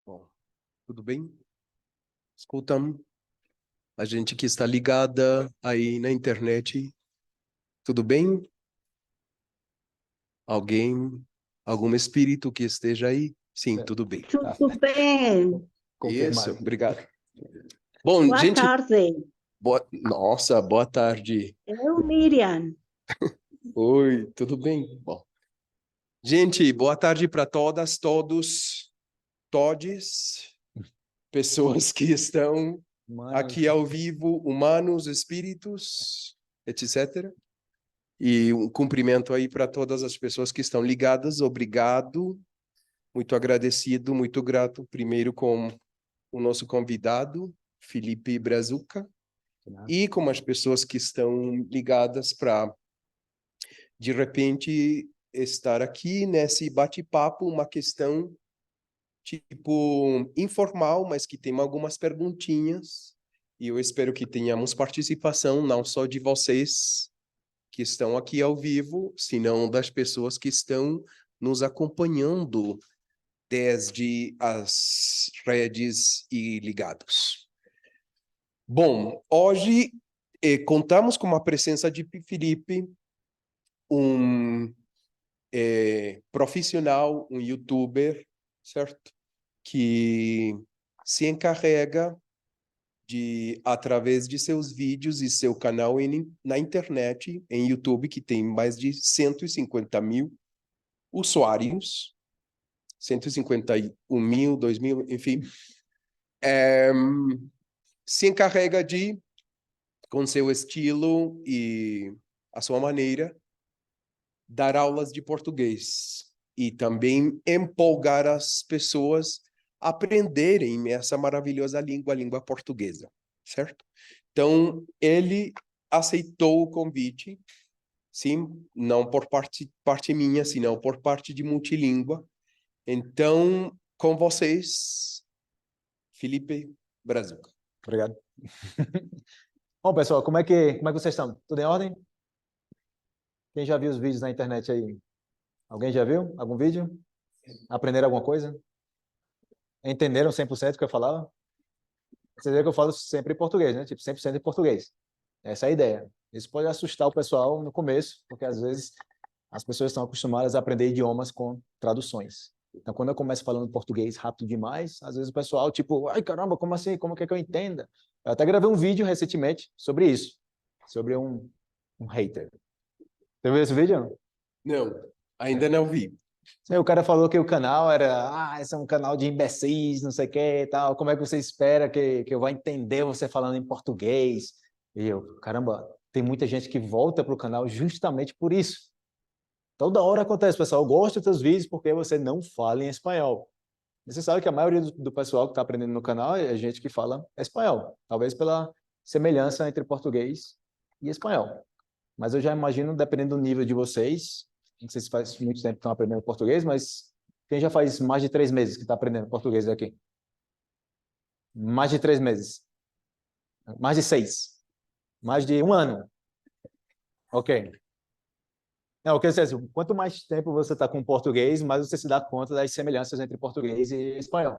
Bom, tudo bem? Escutam? A gente que está ligada aí na internet, tudo bem? Alguém, algum espírito que esteja aí? Sim, tudo bem. Tudo bem. Isso, Confirmado. obrigado. Bom, Boa gente, tarde. nossa, boa tarde. Eu, Miriam. Oi, tudo bem? Bom, gente, boa tarde para todas, todos, todes, pessoas que estão aqui ao vivo, humanos, espíritos, etc. E um cumprimento aí para todas as pessoas que estão ligadas. Obrigado, muito agradecido, muito grato, primeiro com o nosso convidado, Felipe Brazuca, e com as pessoas que estão ligadas para, de repente, estar aqui nesse bate-papo, uma questão tipo informal, mas que tem algumas perguntinhas, e eu espero que tenhamos participação, não só de vocês, que estão aqui ao vivo, senão das pessoas que estão nos acompanhando desde as redes e ligados. Bom, hoje contamos com a presença de Felipe, um profissional, um youtuber, certo? Que se encarrega de, através de seus vídeos e seu canal na internet, em YouTube, que tem mais de 150 mil usuários, 151 mil, 2 mil, enfim, se encarrega de, com seu estilo e a sua maneira, dar aulas de português e também empolgar as pessoas a aprenderem essa maravilhosa língua, a língua portuguesa, certo? Então, ele aceitou o convite, sim, não por parte minha, senão por parte de Multilíngua. Então, com vocês, Felipe Brazuca. Obrigado. Bom, pessoal, como é que vocês estão? Tudo em ordem? Quem já viu os vídeos na internet aí? Alguém já viu algum vídeo? Aprenderam alguma coisa? Entenderam 100% o que eu falava? Vocês viram que eu falo sempre em português, né? Tipo, 100% em português. Essa é a ideia. Isso pode assustar o pessoal no começo, porque às vezes as pessoas estão acostumadas a aprender idiomas com traduções. Então, quando eu começo falando português rápido demais, às vezes o pessoal, tipo, ai caramba, como assim? Como que é que eu entenda? Eu até gravei um vídeo recentemente sobre isso, sobre um hater. Você viu esse vídeo? Não, ainda não vi. Sim, o cara falou que o canal era, esse é um canal de imbecis, não sei o que e tal. Como é que você espera que eu vá entender você falando em português? E eu, caramba, tem muita gente que volta para o canal justamente por isso. Toda hora acontece, pessoal. Eu gosto dos teus vídeos porque você não fala em espanhol. Você sabe que a maioria do pessoal que está aprendendo no canal é gente que fala espanhol. Talvez pela semelhança entre português e espanhol. Mas eu já imagino, dependendo do nível de vocês, não sei se faz muito tempo que estão aprendendo português, mas quem já faz mais de 3 meses que está aprendendo português aqui? Mais de 3 meses? Mais de 6? Mais de um ano? Ok. Não, quer dizer, quanto mais tempo você está com português, mais você se dá conta das semelhanças entre português e espanhol.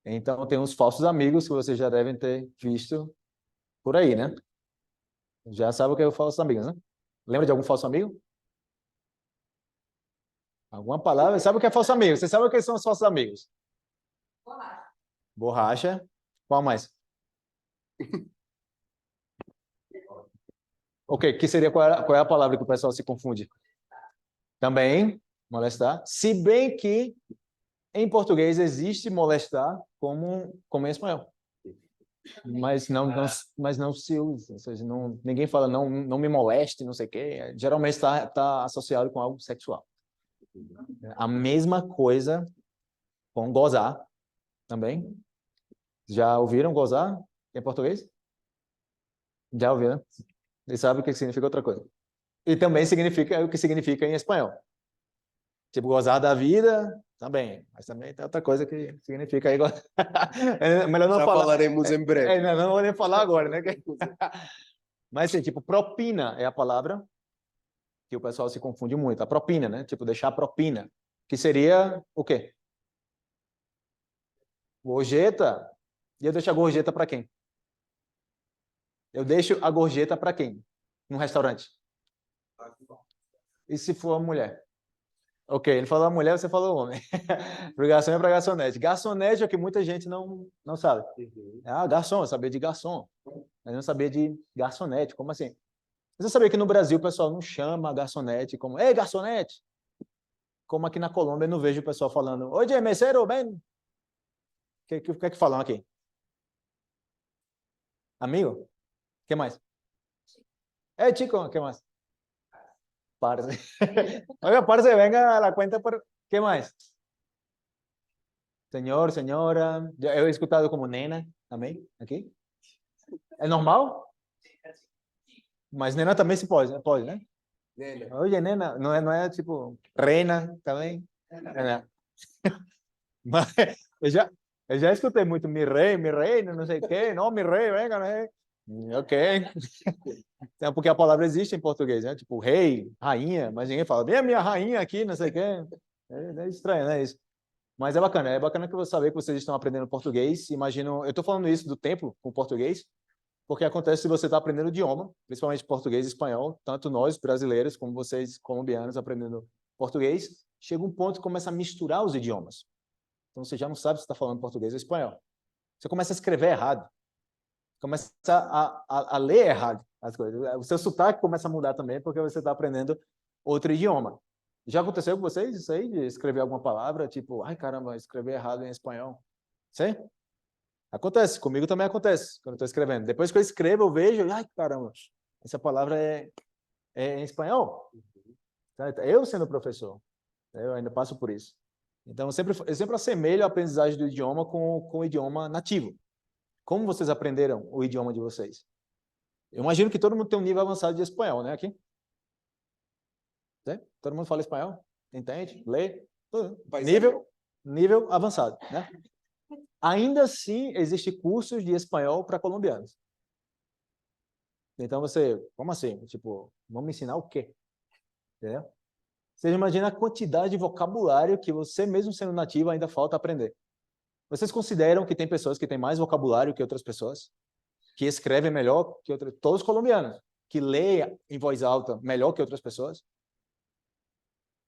Então, tem uns falsos amigos que vocês já devem ter visto por aí, né? Já sabe o que é o falso amigos, né? Lembra de algum falso amigo? Alguma palavra? Sabe o que é falso amigo? Você sabe o que são os falsos amigos? Borracha. Borracha. Qual mais? Ok, que seria qual é a palavra que o pessoal se confunde? Também, molestar. Se bem que em português existe molestar como em espanhol. Mas não se usa. Ou seja, ninguém fala não me moleste, não sei o quê. Geralmente está associado com algo sexual. A mesma coisa com gozar também. Já ouviram gozar em português? Já ouviram? E sabe o que significa outra coisa. E também significa o que significa em espanhol. Tipo, gozar da vida, também. Mas também tem outra coisa que significa aí. É melhor não Já falar. falaremos em breve. Não vou nem falar agora, né? Mas, assim, tipo, propina é a palavra que o pessoal se confunde muito. A propina, né? Tipo, deixar propina. Que seria o quê? Gorjeta. E eu deixo a gorjeta para quem? Eu deixo a gorjeta para quem? Num restaurante. E se for uma mulher? Ok, ele falou a mulher, você falou homem. Pro garçom é para garçonete. Garçonete é o que muita gente não sabe. Ah, garçom, eu sabia de garçom. Mas não sabia de garçonete. Como assim? Você sabia que no Brasil o pessoal não chama a garçonete como ei, garçonete? Como aqui na Colômbia eu não vejo o pessoal falando oye, mesero, ven. O que é que falam aqui? Amigo? O que mais? Chico, o que mais? Parce. Oiga, parce, venga a la cuenta por... ¿Qué más? Señor, señora. Yo he escutado como nena também, aqui. É normal? Mas nena também se pode, pode, né? Nena. Oye, nena. Não é tipo reina também? Mas eu já escutei muito mi rei, não sei o quê. Não, mi rei, venga, né? Ok. Então, porque a palavra existe em português, né? Tipo rei, rainha, mas ninguém fala, vem a minha rainha aqui, não sei o quê. É estranho, né? Isso. Mas é bacana que você saber que vocês estão aprendendo português. Imagino, eu estou falando isso do tempo com português, porque acontece se você está aprendendo o idioma, principalmente português e espanhol, tanto nós brasileiros como vocês colombianos aprendendo português, chega um ponto que começa a misturar os idiomas. Então você já não sabe se está falando português ou espanhol. Você começa a escrever errado, começa a ler errado as coisas. O seu sotaque começa a mudar também, porque você está aprendendo outro idioma. Já aconteceu com vocês isso aí, de escrever alguma palavra, tipo, ai caramba, escrever errado em espanhol? Sim? Acontece, comigo também acontece, quando eu estou escrevendo. Depois que eu escrevo, eu vejo, ai caramba, essa palavra é em espanhol. Eu sendo professor, eu ainda passo por isso. Então, eu sempre assemelho a aprendizagem do idioma com o idioma nativo. Como vocês aprenderam o idioma de vocês? Eu imagino que todo mundo tem um nível avançado de espanhol, né, aqui? Todo mundo fala espanhol? Entende? Lê? Tudo. Nível avançado, né? Ainda assim, existem cursos de espanhol para colombianos. Então como assim? Tipo, vamos me ensinar o quê? Entendeu? Você imagina a quantidade de vocabulário que você, mesmo sendo nativo, ainda falta aprender. Vocês consideram que tem pessoas que têm mais vocabulário que outras pessoas? Que escrevem melhor que outras? Todos colombianos. Que leem em voz alta melhor que outras pessoas?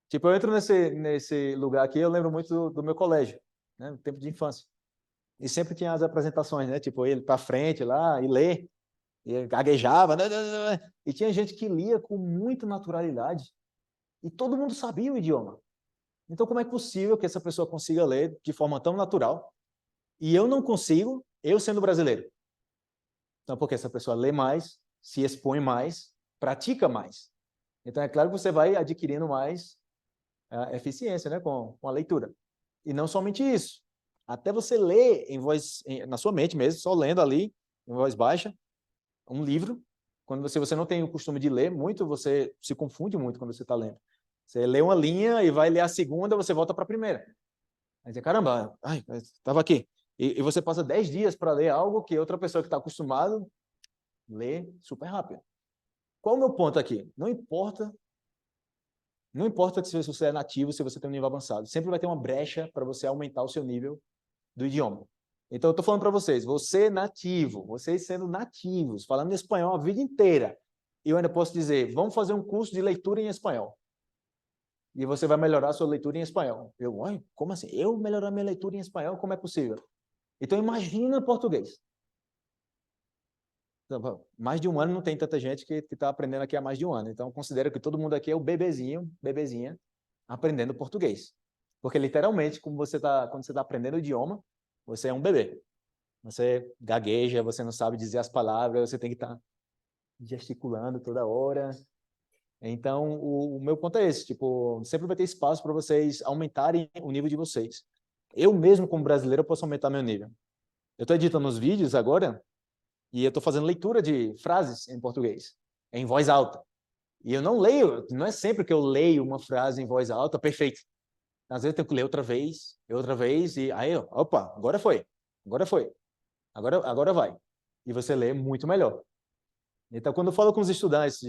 Tipo, eu entro nesse lugar aqui, eu lembro muito do meu colégio, né, no tempo de infância. E sempre tinha as apresentações, né? Tipo, ele para frente lá e ler, e gaguejava, né? E tinha gente que lia com muita naturalidade e todo mundo sabia o idioma. Então, como é possível que essa pessoa consiga ler de forma tão natural e eu não consigo, eu sendo brasileiro? Então, porque essa pessoa lê mais, se expõe mais, pratica mais. Então, é claro que você vai adquirindo mais eficiência, né, com a leitura. E não somente isso. Até você ler na sua mente mesmo, só lendo ali, em voz baixa, um livro. Quando você não tem o costume de ler muito, você se confunde muito quando você está lendo. Você lê uma linha e vai ler a segunda, você volta para a primeira. Aí você, caramba, estava aqui. E você passa 10 dias para ler algo que outra pessoa que está acostumada lê super rápido. Qual o meu ponto aqui? Não importa se você é nativo, se você tem um nível avançado. Sempre vai ter uma brecha para você aumentar o seu nível do idioma. Então, eu estou falando para vocês, você nativo, vocês sendo nativos, falando espanhol a vida inteira, eu ainda posso dizer, vamos fazer um curso de leitura em espanhol. E você vai melhorar a sua leitura em espanhol. Como assim? Eu melhorar minha leitura em espanhol? Como é possível? Então, imagina português. Mais de um ano não tem tanta gente que está aprendendo aqui há mais de um ano. Então, considero que todo mundo aqui é o bebezinha, aprendendo português. Porque, literalmente, quando você está aprendendo o idioma, você é um bebê. Você gagueja, você não sabe dizer as palavras, você tem que estar gesticulando toda hora. Então, o meu ponto é esse. Tipo, sempre vai ter espaço para vocês aumentarem o nível de vocês. Eu mesmo, como brasileiro, eu posso aumentar meu nível. Eu estou editando os vídeos agora, e eu estou fazendo leitura de frases em português, em voz alta. E eu não leio, não é sempre que eu leio uma frase em voz alta, perfeito. Às vezes eu tenho que ler outra vez, e aí, opa, agora foi, agora vai. E você lê muito melhor. Então, quando eu falo com os estudantes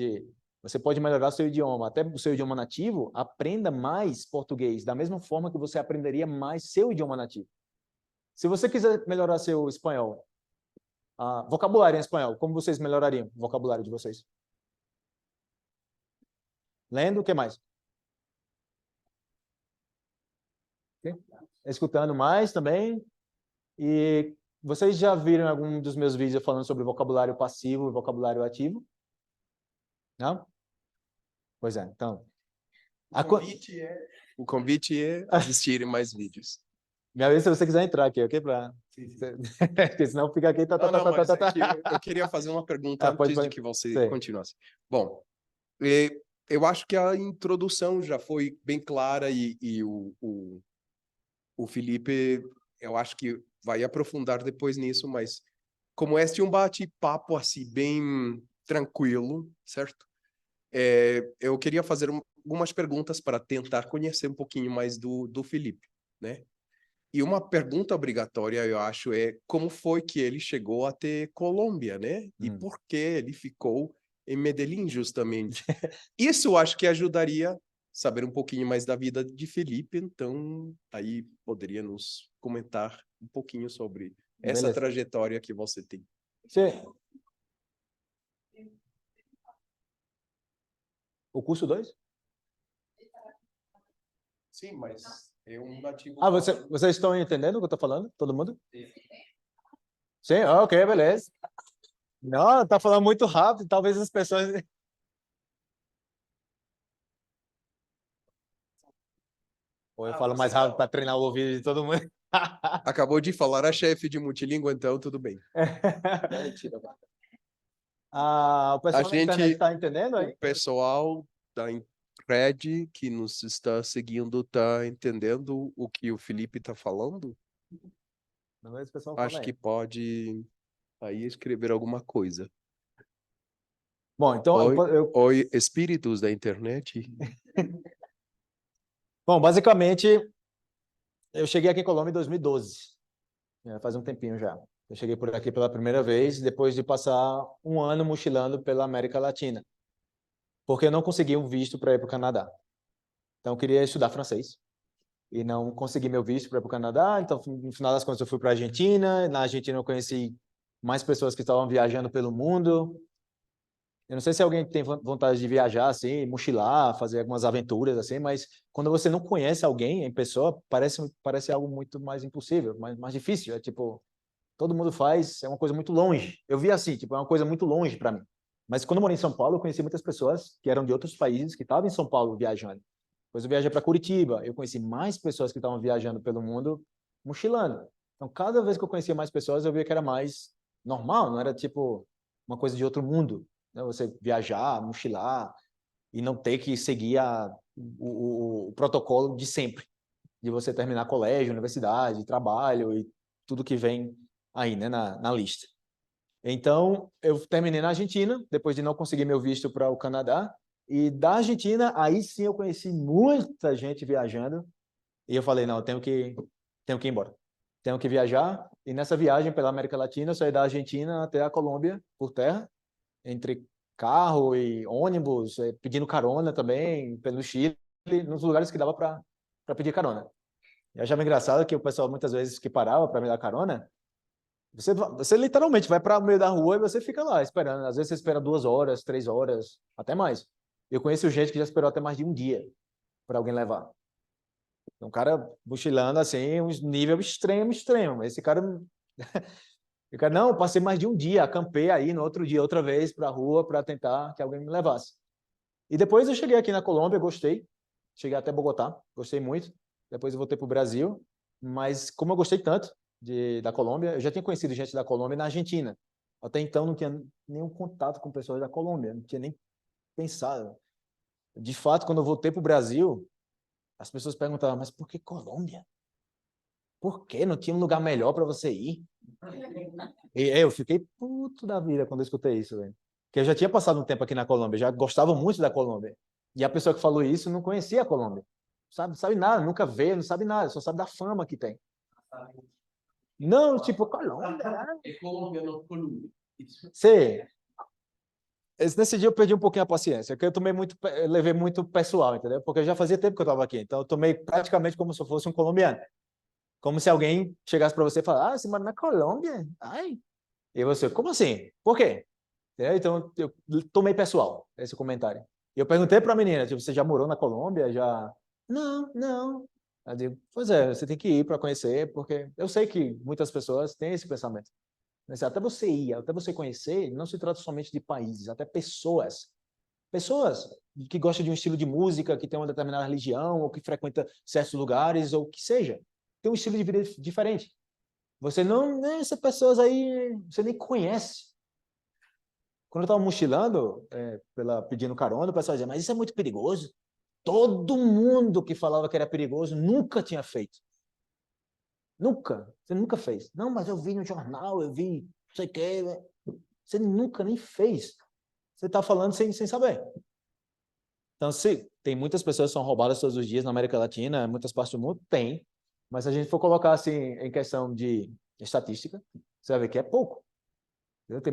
você pode melhorar seu idioma, até o seu idioma nativo, aprenda mais português, da mesma forma que você aprenderia mais seu idioma nativo. Se você quiser melhorar seu espanhol, vocabulário em espanhol, como vocês melhorariam o vocabulário de vocês? Lendo, o que mais? Escutando mais também. E vocês já viram algum dos meus vídeos falando sobre vocabulário passivo e vocabulário ativo? Não? Pois é, então... O convite é assistirem mais vídeos. Me avisa se você quiser entrar aqui, ok? Porque senão fica aqui... Mas é que eu queria fazer uma pergunta pode. antes de que você Sei. continuasse. Bom, eu acho que a introdução já foi bem clara e o Felipe, eu acho que vai aprofundar depois nisso, mas como este é um bate-papo assim bem tranquilo, certo? Eu queria fazer algumas perguntas para tentar conhecer um pouquinho mais do Felipe, né? E uma pergunta obrigatória, eu acho, é como foi que ele chegou até Colômbia, né? E por que ele ficou em Medellín, justamente. Isso eu acho que ajudaria a saber um pouquinho mais da vida de Felipe, então aí poderia nos comentar um pouquinho sobre essa Beleza. trajetória que você tem. Sim. O curso 2? Sim, mas é um nativo. Vocês estão entendendo o que eu estou falando? Todo mundo? Sim, ok, beleza. Não, tá falando muito rápido, talvez as pessoas... Ou eu falo mais rápido para treinar o ouvido de todo mundo. Acabou de falar a chefe de multilíngua, então tudo bem. O pessoal da internet está entendendo aí? O pessoal da Red que nos está seguindo está entendendo o que o Felipe está falando? Não, esse pessoal Acho fala aí. que pode aí escrever alguma coisa. Bom, então Oi, espíritos da internet. Bom, basicamente, eu cheguei aqui em Colômbia em 2012. Faz um tempinho já. Eu cheguei por aqui pela primeira vez, depois de passar um ano mochilando pela América Latina. Porque eu não consegui um visto para ir para o Canadá. Então, eu queria estudar francês. E não consegui meu visto para ir para o Canadá. Então, no final das contas, eu fui para a Argentina. Na Argentina, eu conheci mais pessoas que estavam viajando pelo mundo. Eu não sei se alguém tem vontade de viajar, assim, mochilar, fazer algumas aventuras, assim, mas quando você não conhece alguém em pessoa, parece algo muito mais impossível, mais difícil. É tipo, todo mundo faz, é uma coisa muito longe. Eu vi assim, tipo, é uma coisa muito longe para mim. Mas quando eu morei em São Paulo, eu conheci muitas pessoas que eram de outros países, que estavam em São Paulo viajando. Depois eu viajei para Curitiba, eu conheci mais pessoas que estavam viajando pelo mundo mochilando. Então, cada vez que eu conhecia mais pessoas, eu via que era mais normal, não era tipo uma coisa de outro mundo, né? Você viajar, mochilar e não ter que seguir o protocolo de sempre, de você terminar colégio, universidade, trabalho e tudo que vem aí, né, na lista. Então, eu terminei na Argentina, depois de não conseguir meu visto para o Canadá, e da Argentina, aí sim eu conheci muita gente viajando, e eu falei, não, eu tenho que ir embora. Tenho que viajar, e nessa viagem pela América Latina, eu saí da Argentina até a Colômbia, por terra, entre carro e ônibus, pedindo carona também, pelo Chile, nos lugares que dava para pedir carona. Eu achava engraçado que o pessoal, muitas vezes, que parava para me dar carona, você literalmente vai para o meio da rua e você fica lá esperando. Às vezes você espera 2 horas, 3 horas, até mais. Eu conheço gente que já esperou até mais de um dia para alguém levar. Um cara mochilando assim, um nível extremo. Esse cara, não, passei mais de um dia, acampei aí no outro dia, outra vez para a rua para tentar que alguém me levasse. E depois eu cheguei aqui na Colômbia, gostei. Cheguei até Bogotá, gostei muito. Depois eu voltei para o Brasil. Mas como eu gostei tanto da Colômbia, eu já tinha conhecido gente da Colômbia na Argentina. Até então não tinha nenhum contato com pessoas da Colômbia, não tinha nem pensado. De fato, quando eu voltei para o Brasil, as pessoas perguntavam, mas por que Colômbia? Por quê? Não tinha um lugar melhor para você ir? E eu fiquei puto da vida quando eu escutei isso, velho. Porque eu já tinha passado um tempo aqui na Colômbia, já gostava muito da Colômbia. E a pessoa que falou isso não conhecia a Colômbia. Sabe nada, nunca veio, não sabe nada, só sabe da fama que tem. Não, tipo, Colômbia. É Colômbia, não Colômbia. Sim. Nesse dia eu perdi um pouquinho a paciência, porque eu levei muito pessoal, entendeu? Porque já fazia tempo que eu estava aqui, então eu tomei praticamente como se eu fosse um colombiano. Como se alguém chegasse para você e falasse, ah, você mora na Colômbia? Ai. E você, como assim? Por quê? Então, eu tomei pessoal esse comentário. E eu perguntei para a menina, tipo, você já morou na Colômbia? Já? Não, não. Eu digo, pois é, você tem que ir para conhecer, porque eu sei que muitas pessoas têm esse pensamento. Mas até você ir, até você conhecer, não se trata somente de países, até pessoas. Pessoas que gostam de um estilo de música, que tem uma determinada religião, ou que frequenta certos lugares, ou que seja. Tem um estilo de vida diferente. Você não, né, essas pessoas aí, você nem conhece. Quando eu estava mochilando, pedindo carona, o pessoal dizia, mas isso é muito perigoso. Todo mundo que falava que era perigoso nunca tinha feito. Nunca. Você nunca fez. Não, mas eu vi no jornal, eu vi, não sei o quê. Você nunca nem fez. Você está falando sem saber. Então, se tem muitas pessoas que são roubadas todos os dias na América Latina, em muitas partes do mundo, tem. Mas se a gente for colocar assim em questão de estatística, você vai ver que é pouco.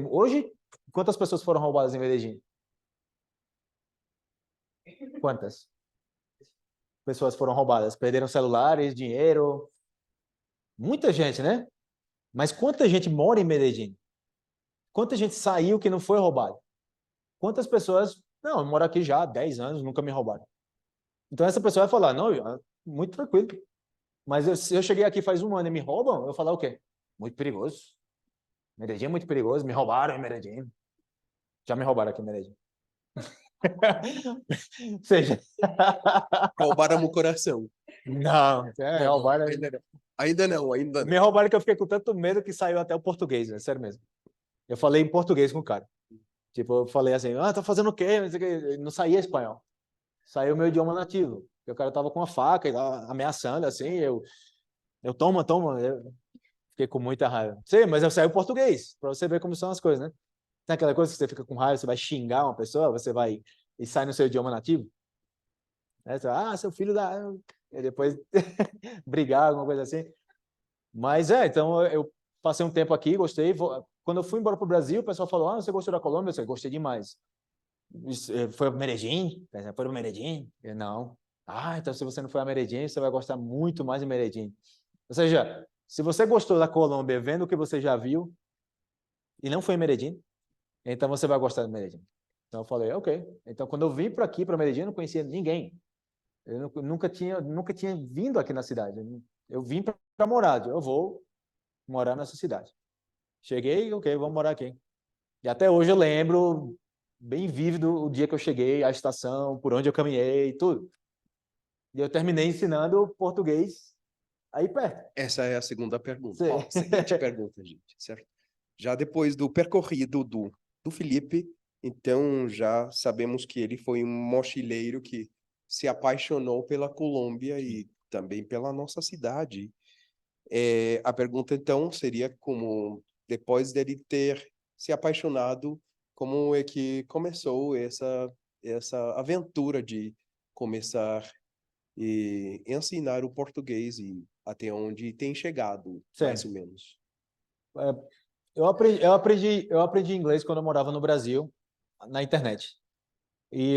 Hoje, quantas pessoas foram roubadas em Medellín? Quantas pessoas foram roubadas? Perderam celulares, dinheiro? Muita gente, né? Mas quanta gente mora em Medellín? Quanta gente saiu que não foi roubado? Quantas pessoas... Não, eu moro aqui já há 10 anos, nunca me roubaram. Então essa pessoa vai falar, não, muito tranquilo. Mas se eu cheguei aqui faz um ano e me roubam, eu vou falar o quê? Muito perigoso. Medellín é muito perigoso, me roubaram em Medellín. Já me roubaram aqui em Medellín. Ou seja... Roubaram o coração. Não, roubaram... Ainda não, ainda não. Me roubaram que eu fiquei com tanto medo que saiu até o português, né? Sério mesmo. Eu falei em português com o cara. Tipo, eu falei assim, tá fazendo o quê? Não saía espanhol. Saiu o meu idioma nativo. O cara tava com uma faca e ameaçando, assim, eu toma. Eu fiquei com muita raiva. Sim, mas eu saí o português, para você ver como são as coisas, né? Tem aquela coisa que você fica com raiva, você vai xingar uma pessoa, você vai e sai no seu idioma nativo. Né? Você, seu filho da... E depois brigar, alguma coisa assim. Mas então eu passei um tempo aqui, gostei. Quando eu fui embora para o Brasil, o pessoal falou, você gostou da Colômbia? Eu disse, gostei demais. Foi para Medellín? Foi para Medellín? Eu, não. Então se você não foi a Medellín, você vai gostar muito mais de Medellín. Ou seja, se você gostou da Colômbia vendo o que você já viu e não foi em Medellín, então você vai gostar de Medellín. Então eu falei, ok. Então quando eu vim para aqui, para Medellín, eu não conhecia ninguém. Eu nunca tinha vindo aqui na cidade. Eu vim para morar. Eu vou morar nessa cidade. Cheguei, ok, vamos morar aqui. E até hoje eu lembro bem vívido o dia que eu cheguei, a estação, por onde eu caminhei, tudo. E eu terminei ensinando português aí perto. Essa é a segunda pergunta. Sim. Ó, seguinte pergunta, gente, certo? Já depois do percorrido do Felipe, então já sabemos que ele foi um mochileiro que se apaixonou pela Colômbia e também pela nossa cidade. A pergunta, então, seria como, depois dele ter se apaixonado, como é que começou essa aventura de começar e ensinar o português e até onde tem chegado, mais ou menos? Eu aprendi inglês quando eu morava no Brasil, na internet. E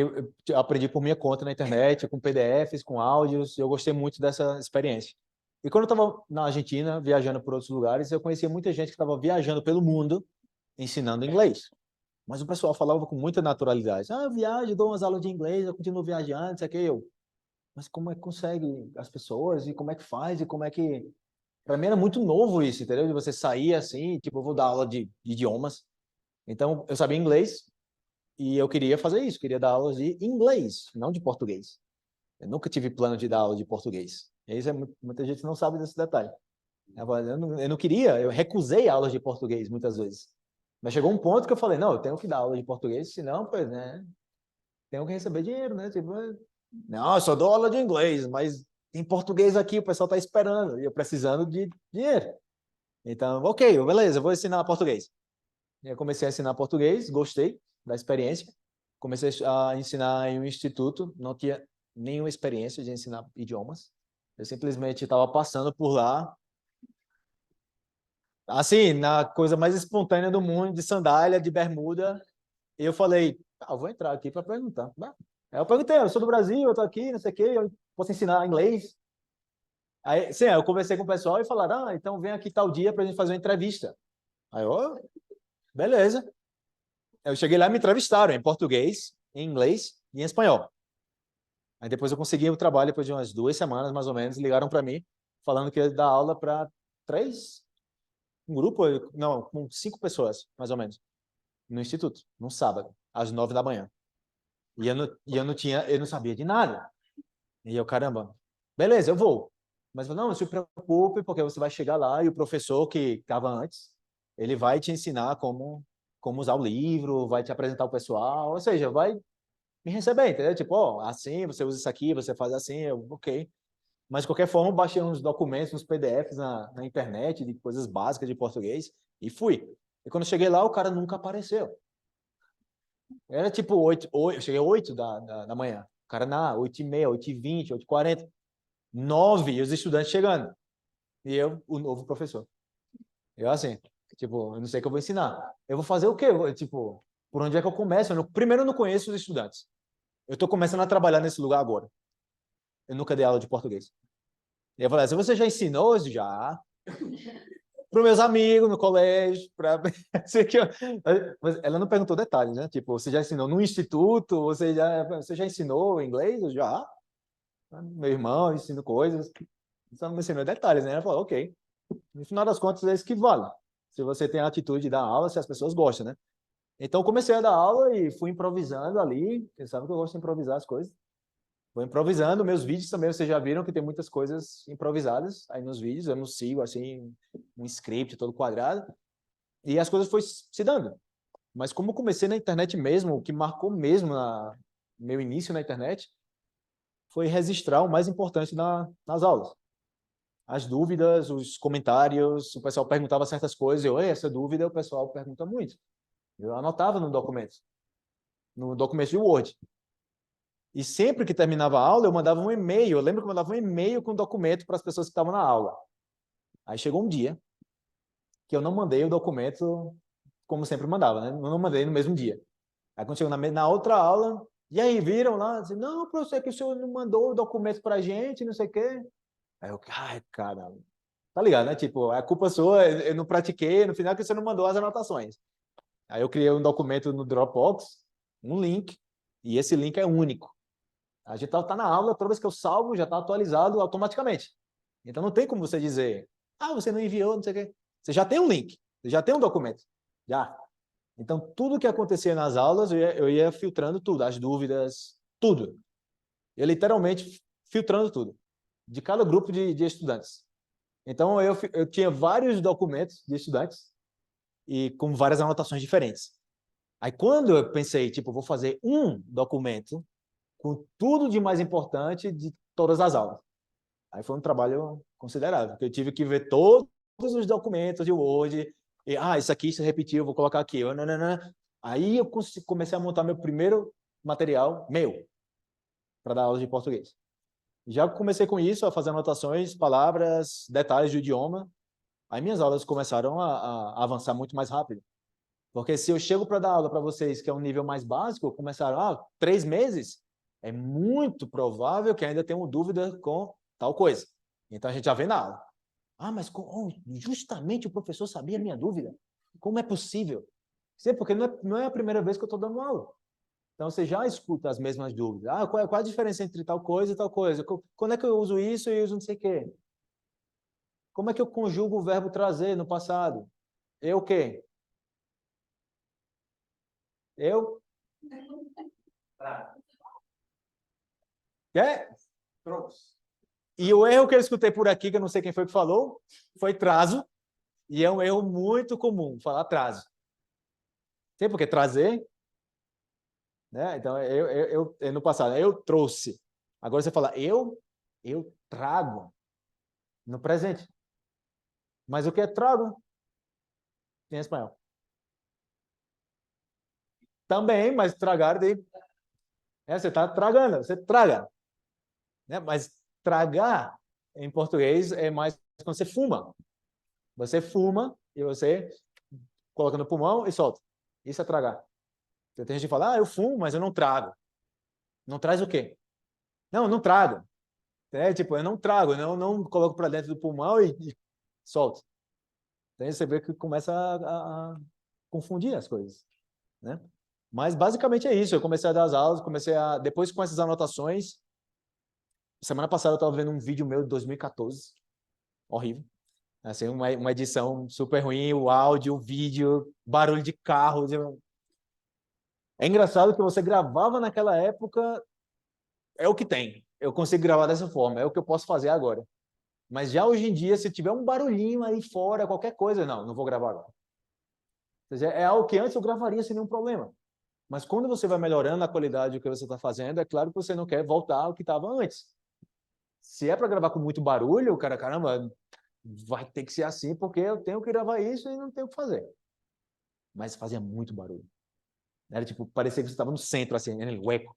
eu aprendi por minha conta na internet, com PDFs, com áudios, e eu gostei muito dessa experiência. E quando eu estava na Argentina, viajando por outros lugares, eu conhecia muita gente que estava viajando pelo mundo, ensinando inglês. Mas o pessoal falava com muita naturalidade. Eu viajo, dou umas aulas de inglês, eu continuo viajando, isso aqui, mas como é que consegue as pessoas, e como é que faz, e como é que... Para mim era muito novo isso, entendeu? De você sair assim, tipo, eu vou dar aula de idiomas. Então, eu sabia inglês, e eu queria fazer isso, queria dar aulas de inglês, não de português. Eu nunca tive plano de dar aula de português. E isso muita gente não sabe desse detalhe. Eu não queria, eu recusei aulas de português muitas vezes. Mas chegou um ponto que eu falei, não, eu tenho que dar aula de português, senão, pois, né, tenho que receber dinheiro, né? Tipo, não, eu só dou aula de inglês, mas em português aqui o pessoal está esperando e eu precisando de dinheiro. Então, ok, beleza, eu vou ensinar português. Eu comecei a ensinar português, gostei da experiência. Comecei a ensinar em um instituto, não tinha nenhuma experiência de ensinar idiomas. Eu simplesmente estava passando por lá, assim, na coisa mais espontânea do mundo, de sandália, de bermuda. E eu falei, eu vou entrar aqui para perguntar. Aí eu perguntei, eu sou do Brasil, eu estou aqui, não sei o quê, eu posso ensinar inglês? Aí, sim, aí eu conversei com o pessoal e falaram, então vem aqui tal dia para a gente fazer uma entrevista. Aí eu, beleza. Eu cheguei lá e me entrevistaram em português, em inglês e em espanhol. Aí depois eu consegui o trabalho, depois de umas 2 semanas, mais ou menos, ligaram para mim, falando que ia dar aula para um grupo, não, com 5 pessoas, mais ou menos, no instituto, num sábado, às 9 da manhã. Eu não sabia de nada. E eu, caramba, beleza, eu vou. Mas não, não se preocupe, porque você vai chegar lá e o professor que estava antes, ele vai te ensinar como usar o livro, vai te apresentar o pessoal, ou seja, vai me receber, entendeu? Tipo, ó, assim, você usa isso aqui, você faz assim, ok. Mas, de qualquer forma, eu baixei uns documentos, uns PDFs na internet, de coisas básicas de português, e fui. E quando eu cheguei lá, o cara nunca apareceu. Era tipo 8, eu cheguei 8 da manhã. O cara na 8h30, 8h20, 8h40, 9, e os estudantes chegando. E eu, o novo professor. Eu assim, tipo, eu não sei o que eu vou ensinar. Eu vou fazer o quê? Tipo, por onde é que eu começo? Primeiro, eu não conheço os estudantes. Eu estou começando a trabalhar nesse lugar agora. Eu nunca dei aula de português. E eu falei assim, você já ensinou? Já. Para os meus amigos no colégio, para ela não perguntou detalhes, né? Tipo, você já ensinou no instituto? Você já ensinou inglês? Eu já. Meu irmão ensina coisas. Só não me ensinou detalhes, né? Ela falou, ok. No final das contas, é isso que vale. Se você tem a atitude de dar aula, se as pessoas gostam, né? Então, comecei a dar aula e fui improvisando ali. Você sabe que eu gosto de improvisar as coisas. Vou improvisando. Meus vídeos também, vocês já viram que tem muitas coisas improvisadas aí nos vídeos. Eu não sigo, assim, um script todo quadrado. E as coisas foram se dando. Mas como comecei na internet mesmo, o que marcou mesmo meu início na internet foi registrar o mais importante nas aulas. As dúvidas, os comentários, o pessoal perguntava certas coisas, essa dúvida o pessoal pergunta muito. Eu anotava no documento de Word. E sempre que terminava a aula, eu mandava um e-mail. Eu lembro que eu mandava um e-mail com o documento para as pessoas que estavam na aula. Aí chegou um dia que eu não mandei o documento como sempre mandava, né? Eu não mandei no mesmo dia. Aí quando chegou na outra aula, e aí, viram lá? Disse, não, professor, que o senhor não mandou o documento para a gente, não sei o quê. Aí eu, ai, caramba. Tá ligado, né? Tipo, a culpa sua, eu não pratiquei, no final que você não mandou as anotações. Aí eu criei um documento no Dropbox, um link, e esse link é único. A gente tá na aula, toda vez que eu salvo, já está atualizado automaticamente. Então não tem como você dizer, você não enviou, não sei o quê. Você já tem um link, você já tem um documento. Já. Então, tudo que acontecia nas aulas, eu ia filtrando tudo, as dúvidas, tudo. Eu literalmente filtrando tudo, de cada grupo de estudantes. Então, eu tinha vários documentos de estudantes e com várias anotações diferentes. Aí, quando eu pensei, tipo, vou fazer um documento com tudo de mais importante de todas as aulas. Aí foi um trabalho considerável, porque eu tive que ver todos os documentos de Word, e, isso aqui se repetiu, vou colocar aqui. Aí eu comecei a montar meu primeiro material meu para dar aula de português. Já comecei com isso, a fazer anotações, palavras, detalhes do idioma. Aí minhas aulas começaram a avançar muito mais rápido. Porque se eu chego para dar aula para vocês, que é um nível mais básico, começaram 3 meses, é muito provável que ainda tenham dúvida com tal coisa. Então a gente já vê na aula. Mas justamente o professor sabia a minha dúvida. Como é possível? Sim, porque não é a primeira vez que eu estou dando aula. Então você já escuta as mesmas dúvidas. Qual a diferença entre tal coisa e tal coisa? Quando é que eu uso isso e uso não sei o quê? Como é que eu conjugo o verbo trazer no passado? Eu o quê? Eu? Quer? E o erro que eu escutei por aqui, que eu não sei quem foi que falou, foi trazo. E é um erro muito comum, falar trazo. Tem porque trazer, né? Então, eu no passado, eu trouxe. Agora você fala, eu trago no presente. Mas o que é trago? Em espanhol. Também, mas tragar você está tragando, você traga. Né? Mas tragar, em português, é mais quando você fuma. Você fuma e você coloca no pulmão e solta. Isso é tragar. Tem gente que fala, eu fumo, mas eu não trago. Não traz o quê? Não, não trago. Tipo, eu não trago, não coloco para dentro do pulmão e solto. Então você vê que começa a confundir as coisas, né? Mas basicamente é isso. Eu comecei a dar as aulas, depois com essas anotações. Semana passada eu estava vendo um vídeo meu de 2014, horrível. Assim, uma edição super ruim, o áudio, o vídeo, barulho de carro. É engraçado que você gravava naquela época, é o que tem. Eu consigo gravar dessa forma, é o que eu posso fazer agora. Mas já hoje em dia, se tiver um barulhinho aí fora, qualquer coisa, não vou gravar agora. Ou seja, é algo que antes eu gravaria sem nenhum problema. Mas quando você vai melhorando a qualidade do que você está fazendo, é claro que você não quer voltar ao que estava antes. Se é para gravar com muito barulho, cara, caramba, vai ter que ser assim, porque eu tenho que gravar isso e não tenho o que fazer. Mas fazia muito barulho. Era tipo, parecia que você estava no centro, assim, no eco.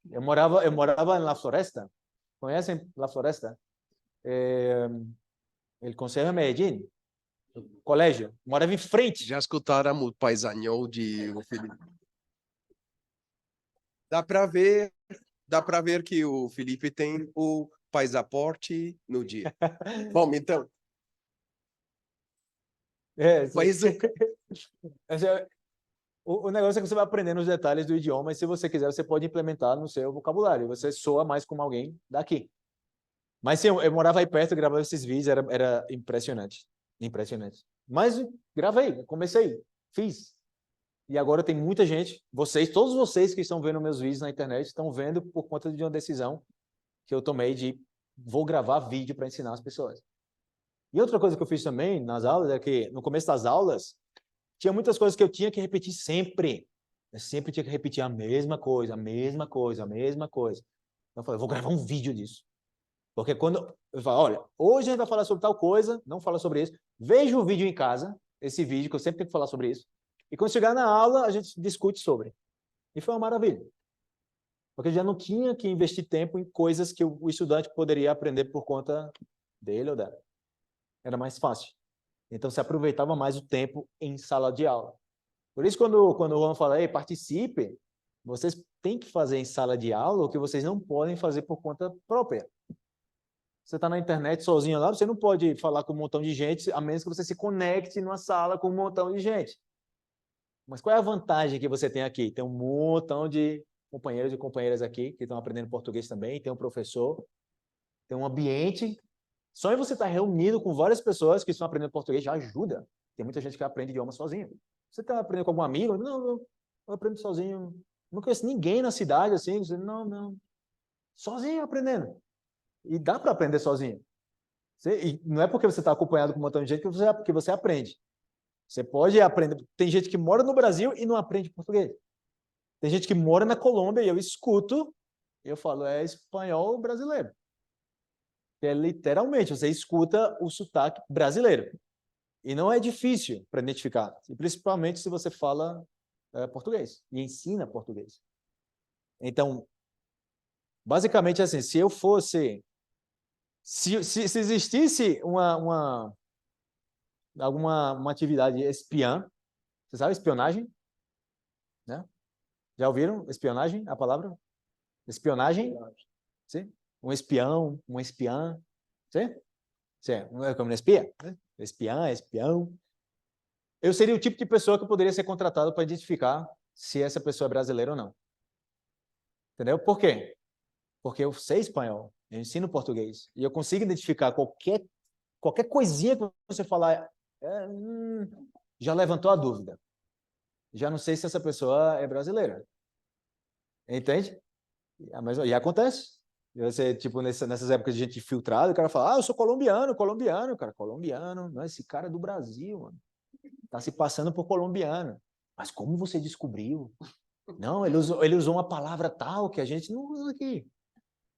Eu morava na Floresta. Conhecem La Floresta? El Conselho de Medellín. Colégio. Morava em frente. Já escutaram o paisanhão de o Felipe? Dá para ver que o Felipe tem o passaporte no dia. Bom, então, mas o negócio é que você vai aprendendo os detalhes do idioma e se você quiser, você pode implementar no seu vocabulário. Você soa mais como alguém daqui. Mas sim, eu morava aí perto, gravava esses vídeos, era impressionante. Impressionante. Mas gravei, comecei, fiz. E agora tem muita gente, todos vocês que estão vendo meus vídeos na internet, estão vendo por conta de uma decisão que eu tomei de vou gravar vídeo para ensinar as pessoas. E outra coisa que eu fiz também nas aulas é que no começo das aulas tinha muitas coisas que eu tinha que repetir sempre. Eu sempre tinha que repetir a mesma coisa, a mesma coisa, a mesma coisa. Então eu falei, vou gravar um vídeo disso. Porque quando eu falo, olha, hoje a gente vai falar sobre tal coisa, não fala sobre isso, veja o vídeo em casa, esse vídeo que eu sempre tenho que falar sobre isso, e quando chegar na aula, a gente discute sobre. E foi uma maravilha. Porque já não tinha que investir tempo em coisas que o estudante poderia aprender por conta dele ou dela. Era mais fácil. Então, se aproveitava mais o tempo em sala de aula. Por isso, quando o Juan fala, ei, participe, vocês têm que fazer em sala de aula o que vocês não podem fazer por conta própria. Você está na internet sozinho lá, você não pode falar com um montão de gente, a menos que você se conecte numa sala com um montão de gente. Mas qual é a vantagem que você tem aqui? Tem um montão de companheiros e companheiras aqui que estão aprendendo português também, tem um professor, tem um ambiente. Só em você estar reunido com várias pessoas que estão aprendendo português já ajuda. Tem muita gente que aprende idioma sozinho. Você está aprendendo com algum amigo? Não, eu aprendo sozinho. Não conheço ninguém na cidade assim. Você, não. Sozinho aprendendo. E dá para aprender sozinho. E não é porque você está acompanhado com um montão de gente que você aprende. Você pode aprender. Tem gente que mora no Brasil e não aprende português. Tem gente que mora na Colômbia e eu escuto, e eu falo, é espanhol brasileiro. É literalmente, você escuta o sotaque brasileiro. E não é difícil para identificar, principalmente se você fala português e ensina português. Então, basicamente assim, se eu fosse... Se existisse alguma atividade espiã, você sabe espionagem? Né? Já ouviram espionagem, a palavra? Espionagem? Sim? Um espião, uma espiã. Sim? Sim, não é como um espia? Né? Espião. Eu seria o tipo de pessoa que poderia ser contratado para identificar se essa pessoa é brasileira ou não. Entendeu? Por quê? Porque eu sei espanhol, eu ensino português, e eu consigo identificar qualquer coisinha que você falar, já levantou a dúvida. Já não sei se essa pessoa é brasileira. Entende? Mas e acontece. Você, tipo, nessas épocas de gente filtrada, o cara fala, eu sou colombiano, cara, colombiano. Não, esse cara é do Brasil, mano. Tá se passando por colombiano. Mas como você descobriu? Não, ele usou uma palavra tal que a gente não usa aqui.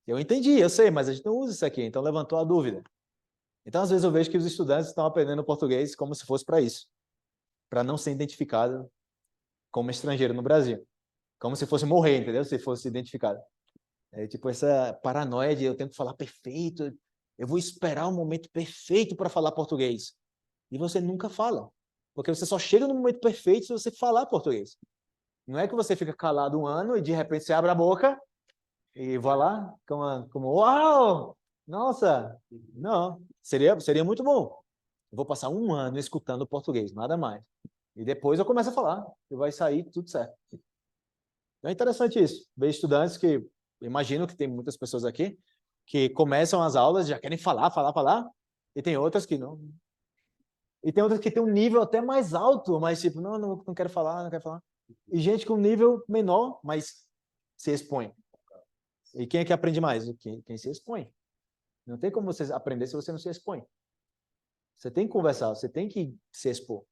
Eu entendi, eu sei, mas a gente não usa isso aqui, então levantou a dúvida. Então, às vezes, eu vejo que os estudantes estão aprendendo português como se fosse para isso, para não ser identificado como estrangeiro no Brasil. Como se fosse morrer, entendeu? Se fosse identificado. É tipo essa paranoia de eu tenho que falar perfeito, eu vou esperar o momento perfeito para falar português. E você nunca fala, porque você só chega no momento perfeito se você falar português. Não é que você fica calado um ano e de repente você abre a boca e vou lá como uau! Nossa! Não, seria muito bom. Eu vou passar um ano escutando português, nada mais. E depois eu começo a falar, e vai sair tudo certo. Então é interessante isso. Ver estudantes que, imagino que tem muitas pessoas aqui, que começam as aulas, já querem falar, e tem outras que não. E tem outras que tem um nível até mais alto, mas tipo, não quero falar, não quero falar. E gente com nível menor, mas se expõe. E quem é que aprende mais? Quem se expõe. Não tem como você aprender se você não se expõe. Você tem que conversar, você tem que se expor.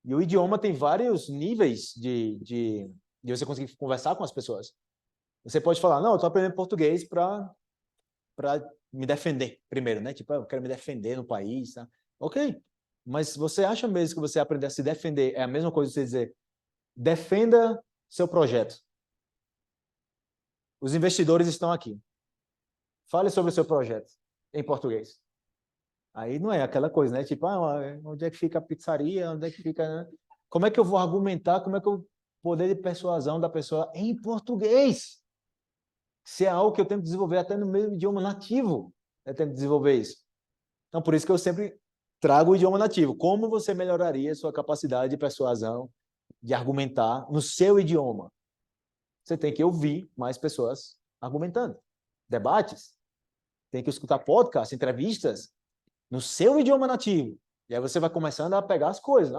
E o idioma tem vários níveis de você conseguir conversar com as pessoas. Você pode falar, não, eu estou aprendendo português para me defender primeiro, né? Tipo, eu quero me defender no país, tá? Ok, mas você acha mesmo que você aprender a se defender é a mesma coisa que você dizer, defenda seu projeto. Os investidores estão aqui. Fale sobre o seu projeto em português. Aí não é aquela coisa, né? Tipo, onde é que fica a pizzaria? Onde é que fica... Como é que eu vou argumentar? Como é que o poder de persuasão da pessoa em português? Se é algo que eu tenho que desenvolver até no meu idioma nativo, eu tenho que desenvolver isso. Então, por isso que eu sempre trago o idioma nativo. Como você melhoraria a sua capacidade de persuasão, de argumentar no seu idioma? Você tem que ouvir mais pessoas argumentando. Debates. Tem que escutar podcasts, entrevistas no seu idioma nativo. E aí você vai começando a pegar as coisas.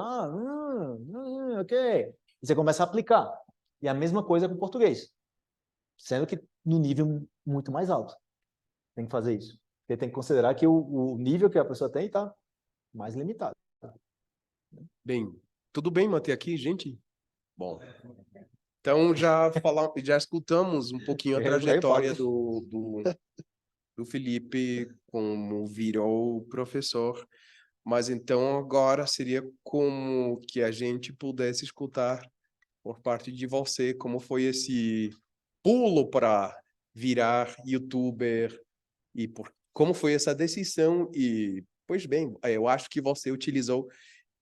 Ok. E você começa a aplicar. E a mesma coisa com o português. Sendo que no nível muito mais alto. Tem que fazer isso. Porque tem que considerar que o nível que a pessoa tem está mais limitado. Bem, tudo bem manter aqui, gente? Bom, então já escutamos um pouquinho a trajetória do Felipe como virou professor, mas então agora seria como que a gente pudesse escutar por parte de você como foi esse pulo para virar YouTuber e como foi essa decisão e, pois bem, eu acho que você utilizou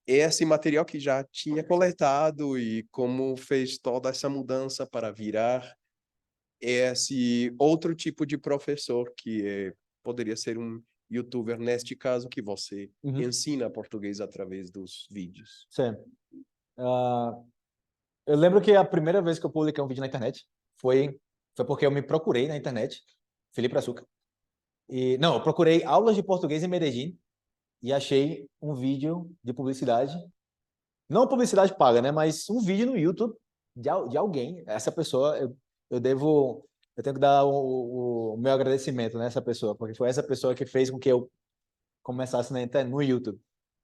esse material que já tinha coletado e como fez toda essa mudança para virar esse outro tipo de professor que poderia ser um YouTuber, neste caso, que você ensina português através dos vídeos. Sim. Eu lembro que a primeira vez que eu publiquei um vídeo na internet foi porque eu me procurei na internet, Felipe Açúcar. Não, eu procurei aulas de português em Medellín e achei um vídeo de publicidade. Não publicidade paga, né? Mas um vídeo no YouTube de alguém. Essa pessoa, eu tenho que dar o meu agradecimento nessa pessoa, porque foi essa pessoa que fez com que eu começasse no YouTube.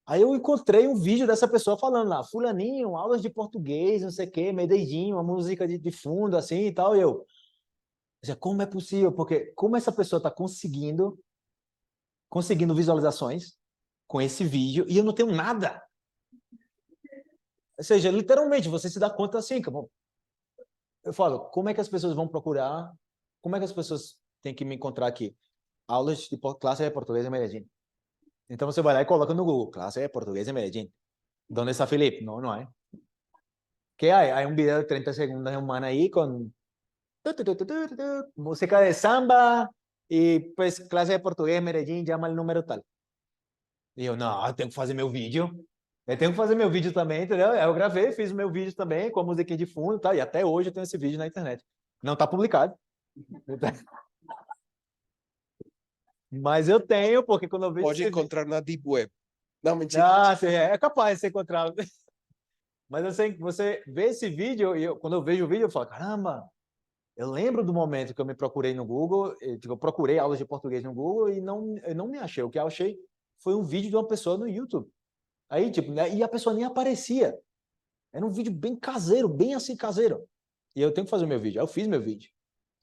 Aí eu encontrei um vídeo dessa pessoa falando lá, fulaninho, aulas de português, não sei o quê, Medellín, uma música de fundo, assim e tal. E eu, como é possível? Porque como essa pessoa está conseguindo visualizações com esse vídeo e eu não tenho nada? Ou seja, literalmente, você se dá conta assim, que eu falo, como é que as pessoas vão procurar? Como é que as pessoas têm que me encontrar aqui? Aulas de classe de português em Medellín. Então você vai lá e coloca no Google, clase de portugués en Medellín. ¿Dónde está Felipe? No, no hay. ¿Qué hay? Hay un video de 30 segundos de un man ahí con música de samba y pues clase de portugués en Medellín, llama el número tal. E eu, não, eu tenho que fazer meu vídeo. Eu tenho que fazer meu vídeo também, entendeu? Eu gravei, fiz o meu vídeo também, com a musiquinha de fundo e tal, e até hoje eu tenho esse vídeo na internet. Não está publicado. Mas eu tenho, porque quando eu vejo... Pode encontrar na Deep Web. Não, mentira. Sim, é capaz de ser encontrado. Mas eu sei que você vê esse vídeo, e quando eu vejo o vídeo, eu falo, caramba, eu lembro do momento que eu me procurei no Google, eu procurei aulas de português no Google e eu não me achei. O que eu achei foi um vídeo de uma pessoa no YouTube. Aí, tipo, e a pessoa nem aparecia. Era um vídeo bem caseiro, bem assim caseiro. E eu tenho que fazer o meu vídeo. Aí eu fiz meu vídeo.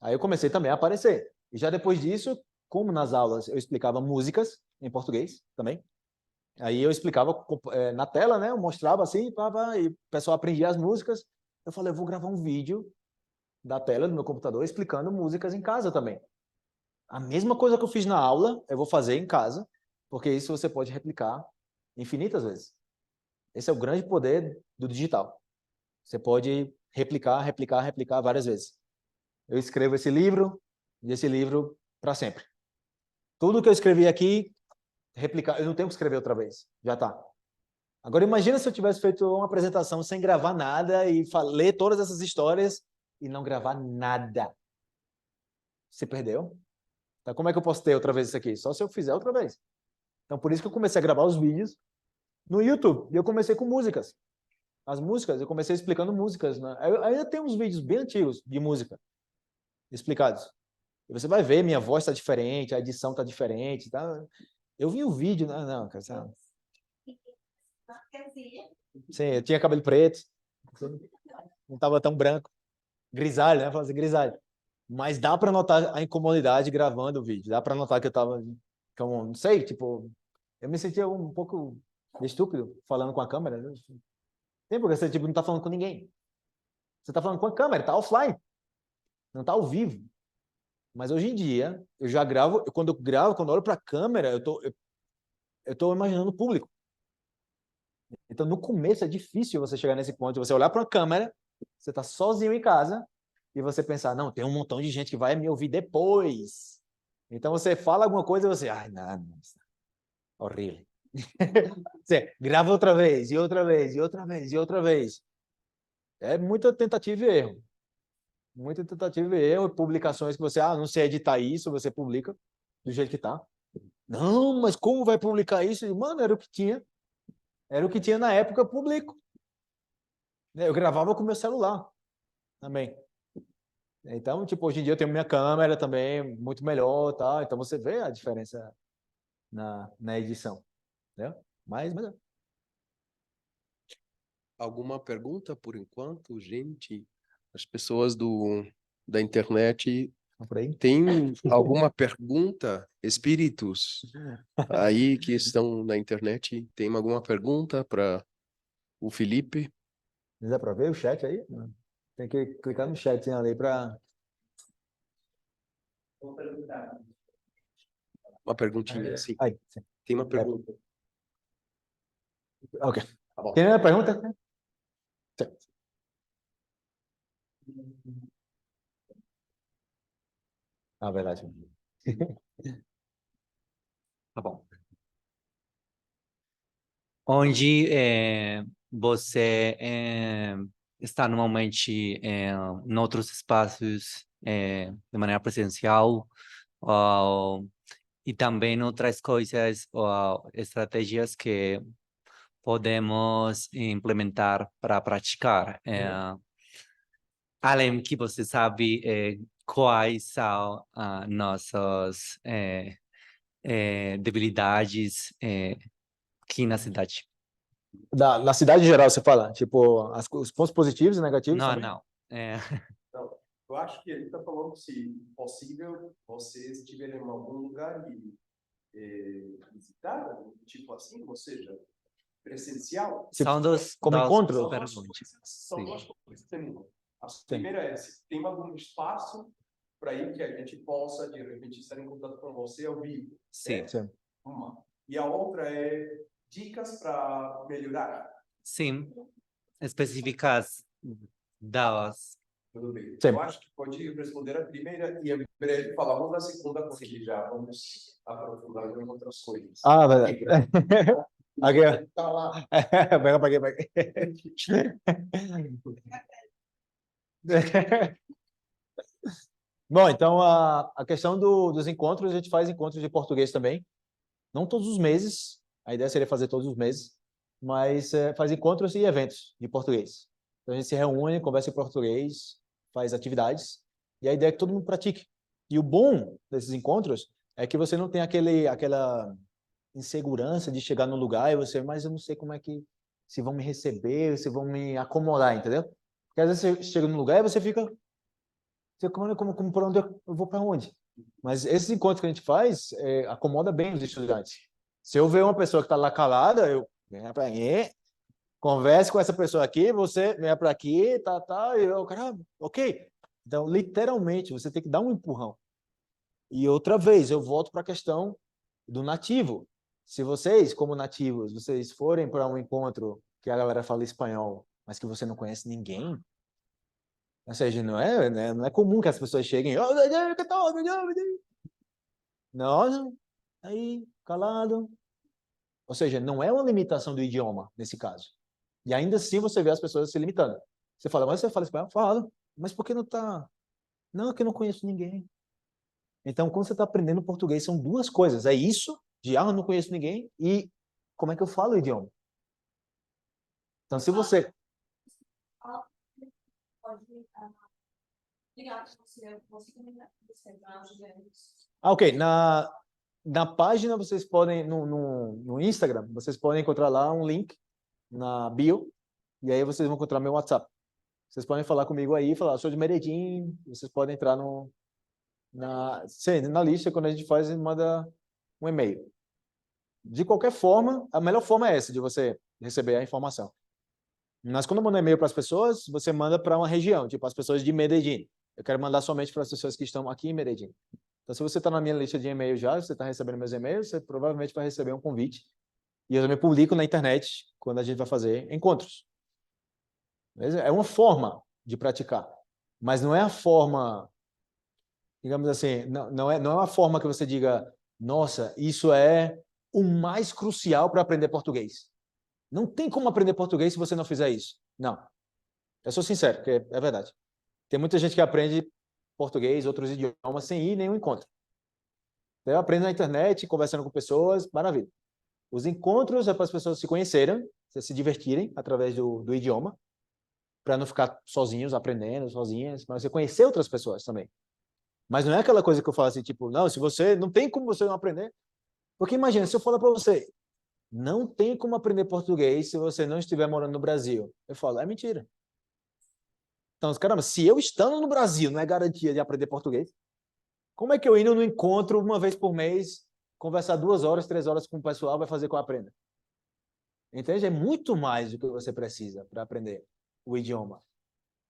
Aí eu comecei também a aparecer. E já depois disso, como nas aulas eu explicava músicas em português também, aí eu explicava na tela, né? Eu mostrava assim, e o pessoal aprendia as músicas. Eu falei, eu vou gravar um vídeo da tela do meu computador explicando músicas em casa também. A mesma coisa que eu fiz na aula, eu vou fazer em casa, porque isso você pode replicar infinitas vezes. Esse é o grande poder do digital. Você pode replicar várias vezes. Eu escrevo esse livro, desse livro para sempre. Tudo que eu escrevi aqui, replicar, eu não tenho que escrever outra vez, já está. Agora imagina se eu tivesse feito uma apresentação sem gravar nada e ler todas essas histórias e não gravar nada. Você perdeu? Então como é que eu posso ter outra vez isso aqui? Só se eu fizer outra vez. Então por isso que eu comecei a gravar os vídeos no YouTube. E eu comecei com músicas. As músicas, eu comecei explicando músicas. Né? Eu ainda tem uns vídeos bem antigos de música explicados. E você vai ver, minha voz está diferente, a edição está diferente. Tá? Eu vi o vídeo, não, cara, sabe? Sim, eu tinha cabelo preto, não estava tão branco. Grisalho, né? Fazer grisalho. Mas dá para notar a incomodidade gravando o vídeo. Dá para notar que eu estava, não sei, tipo, eu me sentia um pouco estúpido falando com a câmera. Né? Tem porque você tipo, não está falando com ninguém. Você está falando com a câmera, está offline. Não está ao vivo. Mas hoje em dia, eu já gravo, quando eu olho para a câmera, eu tô imaginando o público. Então, no começo é difícil você chegar nesse ponto de você olhar para a câmera, você está sozinho em casa e você pensar, não, tem um montão de gente que vai me ouvir depois. Então, você fala alguma coisa e você, ai, não, horrível. Você grava outra vez, e outra vez, e outra vez, e outra vez. É muita tentativa e erro. Muita tentativa e erro, publicações que você, não sei editar isso, você publica do jeito que tá. Não, mas como vai publicar isso? Mano, era o que tinha. Era o que tinha na época, eu publico. Eu gravava com meu celular também. Então, tipo, hoje em dia eu tenho minha câmera também, muito melhor, tá? Então você vê a diferença na edição, né? Mas Alguma pergunta por enquanto, gente? As pessoas da internet por aí. têm alguma pergunta? Espíritos aí que estão na internet, tem alguma pergunta para o Felipe? Dá para ver o chat aí? Tem que clicar no chat ali para... Uma perguntinha, sim. Aí, sim. Tem uma pergunta. Ok. Tá bom. Tem uma pergunta? Sim. Verdade. Tá bom. Onde você está normalmente em outros espaços de maneira presencial e também outras coisas ou estratégias que podemos implementar para praticar. Além que você sabe quais são nossas debilidades aqui na cidade. Na cidade em geral, você fala? Tipo, os pontos positivos e negativos Não, também? não. Então, eu acho que ele está falando se possível vocês estiverem em algum lugar e visitar, tipo assim, ou seja, presencial. São como encontro? São duas coisas. A primeira é se tem algum espaço para ir que a gente possa, de repente, estar em contato com você ao vivo. Sim. Sim. Uma. E a outra é dicas para melhorar. Sim. Específicas das... Tudo bem. Sim. Eu acho que pode responder a primeira e em breve falamos da segunda, porque já vamos aprofundar em outras coisas. Verdade. Aqui, Tá lá. pega. Bom, então a questão dos encontros, a gente faz encontros de português também. Não todos os meses, a ideia seria fazer todos os meses, mas faz encontros e eventos de português. Então a gente se reúne, conversa em português, faz atividades, e a ideia é que todo mundo pratique. E o bom desses encontros é que você não tem aquela insegurança de chegar no lugar e você, mas eu não sei como é que, se vão me receber, se vão me acomodar, entendeu? Porque às vezes você chega no lugar e você fica, como por onde eu vou para onde? Mas esses encontros que a gente faz acomoda bem os estudantes. Se eu ver uma pessoa que está lá calada, eu venho para aqui, converse com essa pessoa aqui, você vem para aqui, e eu, caramba, ok. Então, literalmente, você tem que dar um empurrão. E outra vez, eu volto para a questão do nativo. Se vocês, como nativos, vocês forem para um encontro que a galera fala espanhol, mas que você não conhece ninguém, Ou seja, não é comum que as pessoas cheguem. Não, aí, calado. Ou seja, não é uma limitação do idioma, nesse caso. E ainda assim você vê as pessoas se limitando. Você fala, mas você fala espanhol? Falo. Mas por que não tá? Não, é que eu não conheço ninguém. Então, quando você está aprendendo português, são duas coisas. É isso, de eu não conheço ninguém, e como é que eu falo o idioma. Então, se você... ok. Na página, vocês podem, no Instagram, vocês podem encontrar lá um link na bio, e aí vocês vão encontrar meu WhatsApp. Vocês podem falar comigo aí, falar, eu sou de Medellín, vocês podem entrar na lista, quando a gente faz, a gente manda um e-mail. De qualquer forma, a melhor forma é essa, de você receber a informação. Mas quando manda e-mail para as pessoas, você manda para uma região, tipo as pessoas de Medellín. Eu quero mandar somente para as pessoas que estão aqui em Medellín. Então, se você está na minha lista de e-mail já, você está recebendo meus e-mails, você provavelmente vai receber um convite. E eu também publico na internet quando a gente vai fazer encontros. Beleza? É uma forma de praticar, mas não é a forma, digamos assim, não é uma forma que você diga, nossa, isso é o mais crucial para aprender português. Não tem como aprender português se você não fizer isso. Não. Eu sou sincero, porque é verdade. Tem muita gente que aprende português, outros idiomas, sem ir em nenhum encontro. Então, eu aprendo na internet, conversando com pessoas, maravilha. Os encontros é para as pessoas se conhecerem, se divertirem através do idioma, para não ficar sozinhos, aprendendo, sozinhas, mas você conhecer outras pessoas também. Mas não é aquela coisa que eu falo assim, tipo, não, se você, não tem como você não aprender. Porque imagina, se eu falar para você, não tem como aprender português se você não estiver morando no Brasil. Eu falo, é mentira. Então, caramba, se eu estando no Brasil não é garantia de aprender português, como é que eu indo no encontro uma vez por mês, conversar 2 horas, 3 horas com o pessoal, vai fazer que eu aprenda? Entende? É muito mais do que você precisa para aprender o idioma.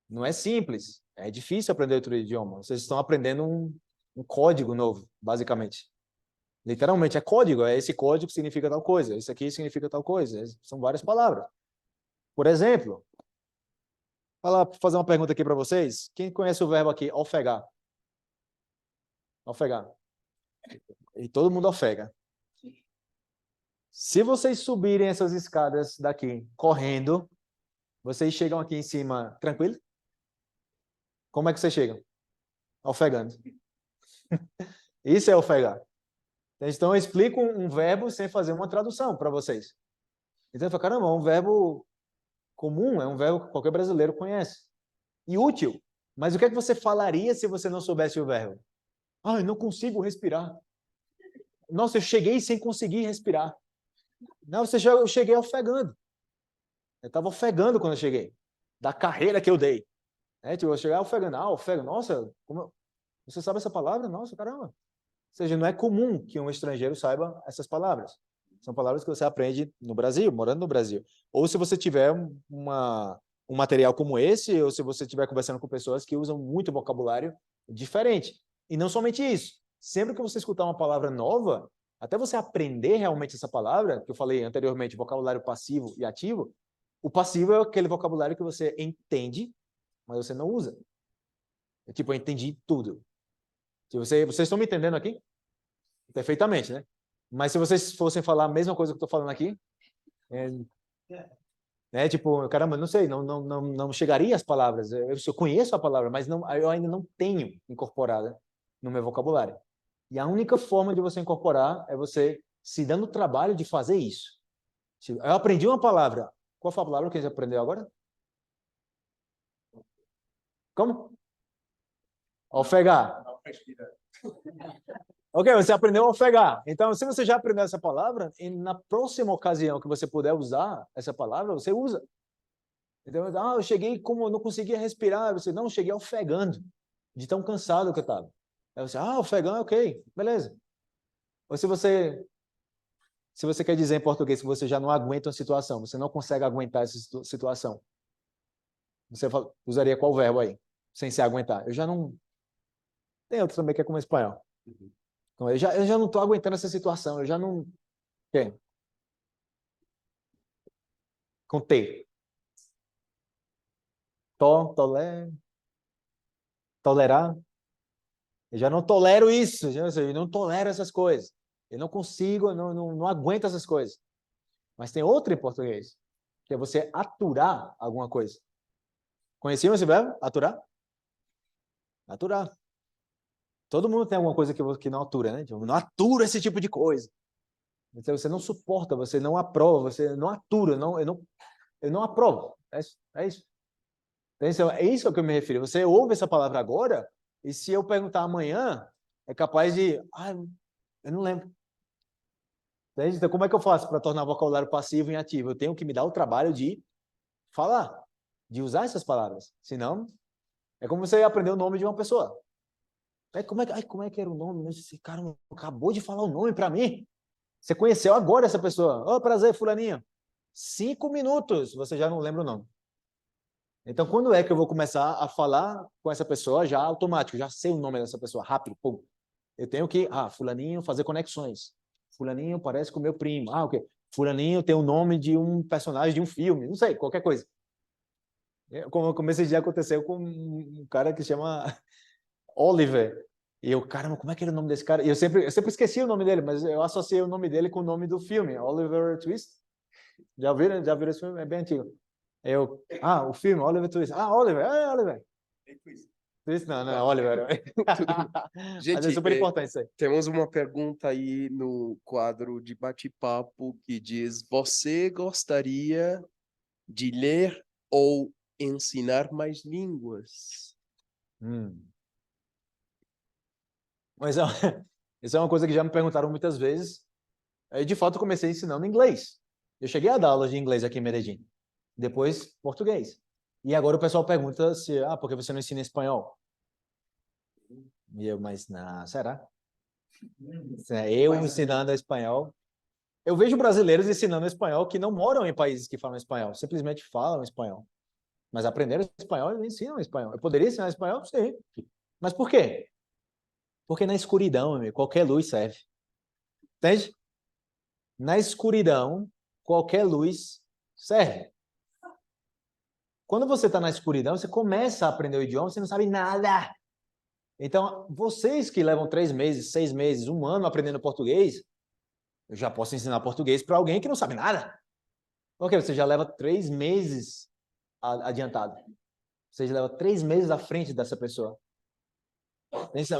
Não é simples, é difícil aprender outro idioma. Vocês estão aprendendo um código novo, basicamente. Literalmente é código, é esse código que significa tal coisa, isso aqui significa tal coisa, são várias palavras. Por exemplo, fazer uma pergunta aqui para vocês. Quem conhece o verbo aqui, ofegar? Ofegar. E todo mundo ofega. Se vocês subirem essas escadas daqui, correndo, vocês chegam aqui em cima tranquilo? Como é que vocês chegam? Ofegando. Isso é ofegar. Então, eu explico um verbo sem fazer uma tradução para vocês. Então, eu falo, caramba, é um verbo comum, é um verbo que qualquer brasileiro conhece. E útil. Mas o que é que você falaria se você não soubesse o verbo? Ah, eu não consigo respirar. Nossa, eu cheguei sem conseguir respirar. Não, eu cheguei ofegando. Eu estava ofegando quando eu cheguei. Da carreira que eu dei. Tipo, eu cheguei ofegando. Ah, ofega. Nossa, você sabe essa palavra? Nossa, caramba. Ou seja, não é comum que um estrangeiro saiba essas palavras. São palavras que você aprende no Brasil, morando no Brasil. Ou se você tiver um material como esse, ou se você estiver conversando com pessoas que usam muito vocabulário diferente. E não somente isso. Sempre que você escutar uma palavra nova, até você aprender realmente essa palavra, que eu falei anteriormente, vocabulário passivo e ativo, o passivo é aquele vocabulário que você entende, mas você não usa. Tipo, eu entendi tudo. Se vocês estão me entendendo aqui? Perfeitamente, né? Mas se vocês fossem falar a mesma coisa que eu estou falando aqui, tipo, caramba, não sei, não chegaria às palavras. Eu conheço a palavra, mas eu ainda não tenho incorporada no meu vocabulário. E a única forma de você incorporar é você se dando o trabalho de fazer isso. Eu aprendi uma palavra. Qual foi a palavra que a gente aprendeu agora? Como? Ofegar. Ok, você aprendeu a ofegar. Então, se você já aprendeu essa palavra, na próxima ocasião que você puder usar essa palavra, você usa. Então, eu cheguei como eu não conseguia respirar. Você, não, eu cheguei ofegando, de tão cansado que eu estava. Aí você, ofegando, ok, beleza. Ou se você quer dizer em português que você já não aguenta uma situação, você não consegue aguentar essa situação, você usaria qual verbo aí? Sem se aguentar. Eu já não... Tem outro também que é como espanhol. Então, eu já não estou aguentando essa situação, eu já não... Quem? Com T. Tolé. Tolerar. Eu já não tolero isso, eu não tolero essas coisas. Eu não consigo, não aguento essas coisas. Mas tem outro em português, que é você aturar alguma coisa. Conheciam esse verbo? Aturar? Aturar. Todo mundo tem alguma coisa que não atura, né? Tipo, não atura esse tipo de coisa. Então, você não suporta, você não aprova, você não atura, eu não aprovo. É isso. Então, é isso que eu me refiro. Você ouve essa palavra agora, e se eu perguntar amanhã, é capaz de... eu não lembro. Entende? Então, como é que eu faço para tornar o vocabulário passivo em ativo? Eu tenho que me dar o trabalho de falar, de usar essas palavras. Senão, é como você aprender o nome de uma pessoa. Como é que era o nome? Esse cara acabou de falar o nome para mim. Você conheceu agora essa pessoa. Oh, prazer, fulaninho. 5 minutos, você já não lembra o nome. Então, quando é que eu vou começar a falar com essa pessoa já automático? Já sei o nome dessa pessoa, rápido. Pum. Eu tenho que, fulaninho, fazer conexões. Fulaninho parece com o meu primo. Ok. Fulaninho tem o nome de um personagem de um filme. Não sei, qualquer coisa. Como esse dia aconteceu com um cara que chama Oliver. E eu, caramba, como é que era o nome desse cara? E eu sempre esqueci o nome dele, mas eu associei o nome dele com o nome do filme, Oliver Twist. Já viram esse filme? É bem antigo. O filme, Oliver Twist. Oliver. Twist não, é Oliver. Mas é Gente, super importante isso aí. temos uma pergunta aí no quadro de bate-papo que diz: você gostaria de ler ou ensinar mais línguas? Mas isso é uma coisa que já me perguntaram muitas vezes. Eu, de fato, comecei ensinando inglês. Eu cheguei a dar aulas de inglês aqui em Medellín. Depois, português. E agora o pessoal pergunta se, por que você não ensina espanhol? E eu, mas, não, será? Eu ensinando espanhol. Eu vejo brasileiros ensinando espanhol que não moram em países que falam espanhol, simplesmente falam espanhol. Mas aprenderam espanhol e ensinam espanhol. Eu poderia ensinar espanhol? Sim. Mas por quê? Porque na escuridão, amigo, qualquer luz serve. Entende? Na escuridão, qualquer luz serve. Quando você está na escuridão, você começa a aprender o idioma, você não sabe nada. Então, vocês que levam 3 meses, 6 meses, 1 ano aprendendo português, eu já posso ensinar português para alguém que não sabe nada. Ok, você já leva 3 meses adiantado. Você já leva 3 meses à frente dessa pessoa.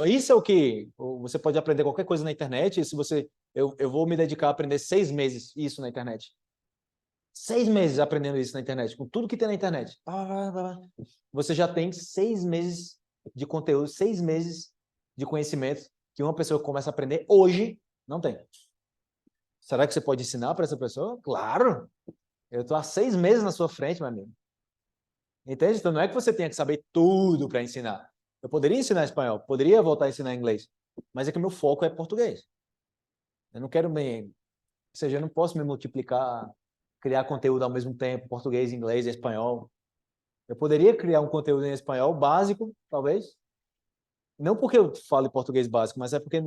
Isso é o que você pode aprender qualquer coisa na internet. Se eu vou me dedicar a aprender 6 meses isso na internet. 6 meses aprendendo isso na internet, com tudo que tem na internet. Você já tem 6 meses de conteúdo, 6 meses de conhecimento que uma pessoa que começa a aprender hoje não tem. Será que você pode ensinar para essa pessoa? Claro! Eu estou há 6 meses na sua frente, meu amigo. Entende? Então não é que você tenha que saber tudo para ensinar. Eu poderia ensinar espanhol, poderia voltar a ensinar inglês, mas é que meu foco é português. Eu não quero ou seja, eu não posso me multiplicar, criar conteúdo ao mesmo tempo, português, inglês e espanhol. Eu poderia criar um conteúdo em espanhol básico, talvez. Não porque eu falo português básico, mas é porque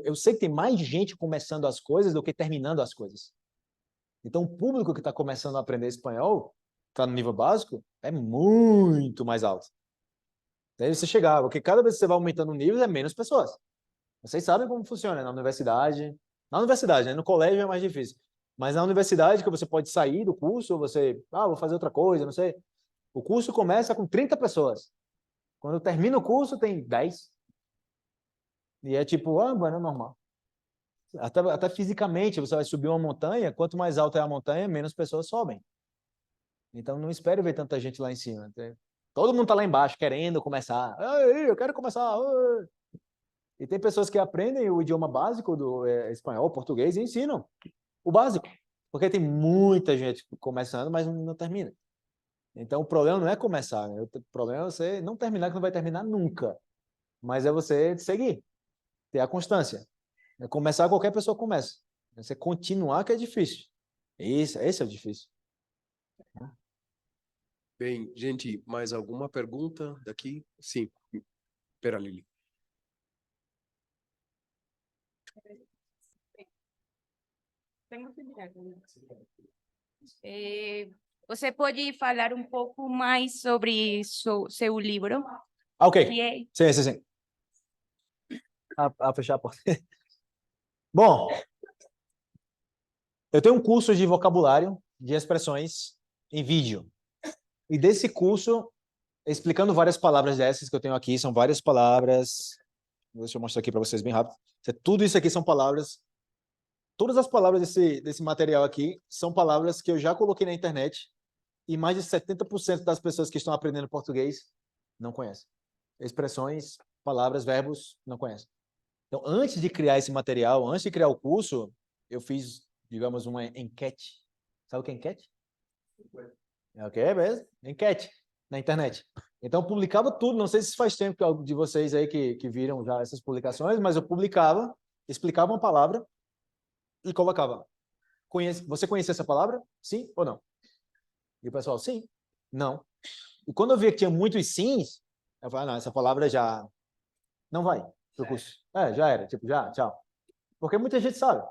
eu sei que tem mais gente começando as coisas do que terminando as coisas. Então, o público que está começando a aprender espanhol, está no nível básico, é muito mais alto. Deve você chegar, porque cada vez que você vai aumentando o nível, é menos pessoas. Vocês sabem como funciona na universidade. Na universidade, né? No colégio é mais difícil. Mas na universidade, que você pode sair do curso, você, vou fazer outra coisa, não sei. O curso começa com 30 pessoas. Quando termina o curso, tem 10. E é tipo, mano, é normal. Até fisicamente, você vai subir uma montanha, quanto mais alta é a montanha, menos pessoas sobem. Então, não espere ver tanta gente lá em cima. Todo mundo está lá embaixo, querendo começar. Eu quero começar. E tem pessoas que aprendem o idioma básico do espanhol, português e ensinam o básico. Porque tem muita gente começando, mas não termina. Então, o problema não é começar. Né? O problema é você não terminar, que não vai terminar nunca. Mas é você seguir, ter a constância. Começar, qualquer pessoa começa. Você continuar que é difícil. Esse é o difícil. Bem, gente, mais alguma pergunta daqui? Sim. Espera, Lili. Você pode falar um pouco mais sobre seu livro? Ah, ok. Criei. Sim, sim, sim. Fechar a porta. Bom, eu tenho um curso de vocabulário de expressões em vídeo. E desse curso, explicando várias palavras dessas que eu tenho aqui, são várias palavras. Deixa eu mostrar aqui para vocês bem rápido. Tudo isso aqui são palavras. Todas as palavras desse material aqui são palavras que eu já coloquei na internet e mais de 70% das pessoas que estão aprendendo português não conhecem. Expressões, palavras, verbos, não conhecem. Então, antes de criar esse material, antes de criar o curso, eu fiz, digamos, uma enquete. Sabe o que é enquete? É o que é mesmo? Enquete na internet. Então, eu publicava tudo. Não sei se faz tempo que de vocês aí que viram já essas publicações, mas eu publicava, explicava uma palavra e colocava. Você conhecia essa palavra? Sim ou não? E o pessoal, sim, não. E quando eu via que tinha muitos sims, eu falei, não, essa palavra já não vai pro curso. Já era, tipo, já, tchau. Porque muita gente sabe.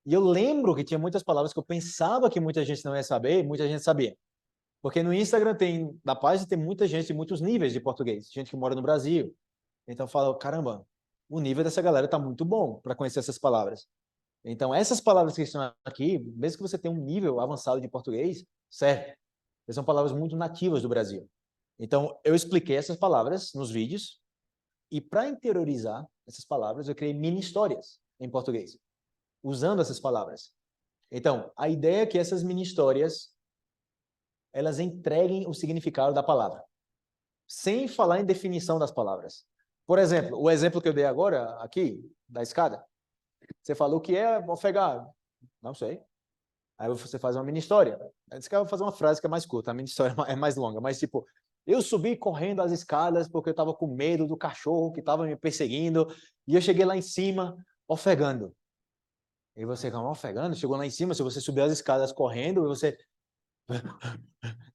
E eu lembro que tinha muitas palavras que eu pensava que muita gente não ia saber, muita gente sabia. Porque no Instagram na página tem muita gente de muitos níveis de português, gente que mora no Brasil. Então eu falo, caramba, o nível dessa galera tá muito bom para conhecer essas palavras. Então essas palavras que estão aqui, mesmo que você tenha um nível avançado de português, serve. São palavras muito nativas do Brasil. Então eu expliquei essas palavras nos vídeos e para interiorizar essas palavras eu criei mini histórias em português, usando essas palavras. Então a ideia é que essas mini histórias elas entreguem o significado da palavra, sem falar em definição das palavras. Por exemplo, o exemplo que eu dei agora, aqui, da escada, você falou que é ofegar. Não sei. Aí você faz uma mini história. Esse cara vai fazer uma frase que é mais curta, a mini história é mais longa, mas tipo, eu subi correndo as escadas porque eu estava com medo do cachorro que estava me perseguindo, e eu cheguei lá em cima ofegando. E você, calma, ofegando? Chegou lá em cima, se você subiu as escadas correndo, você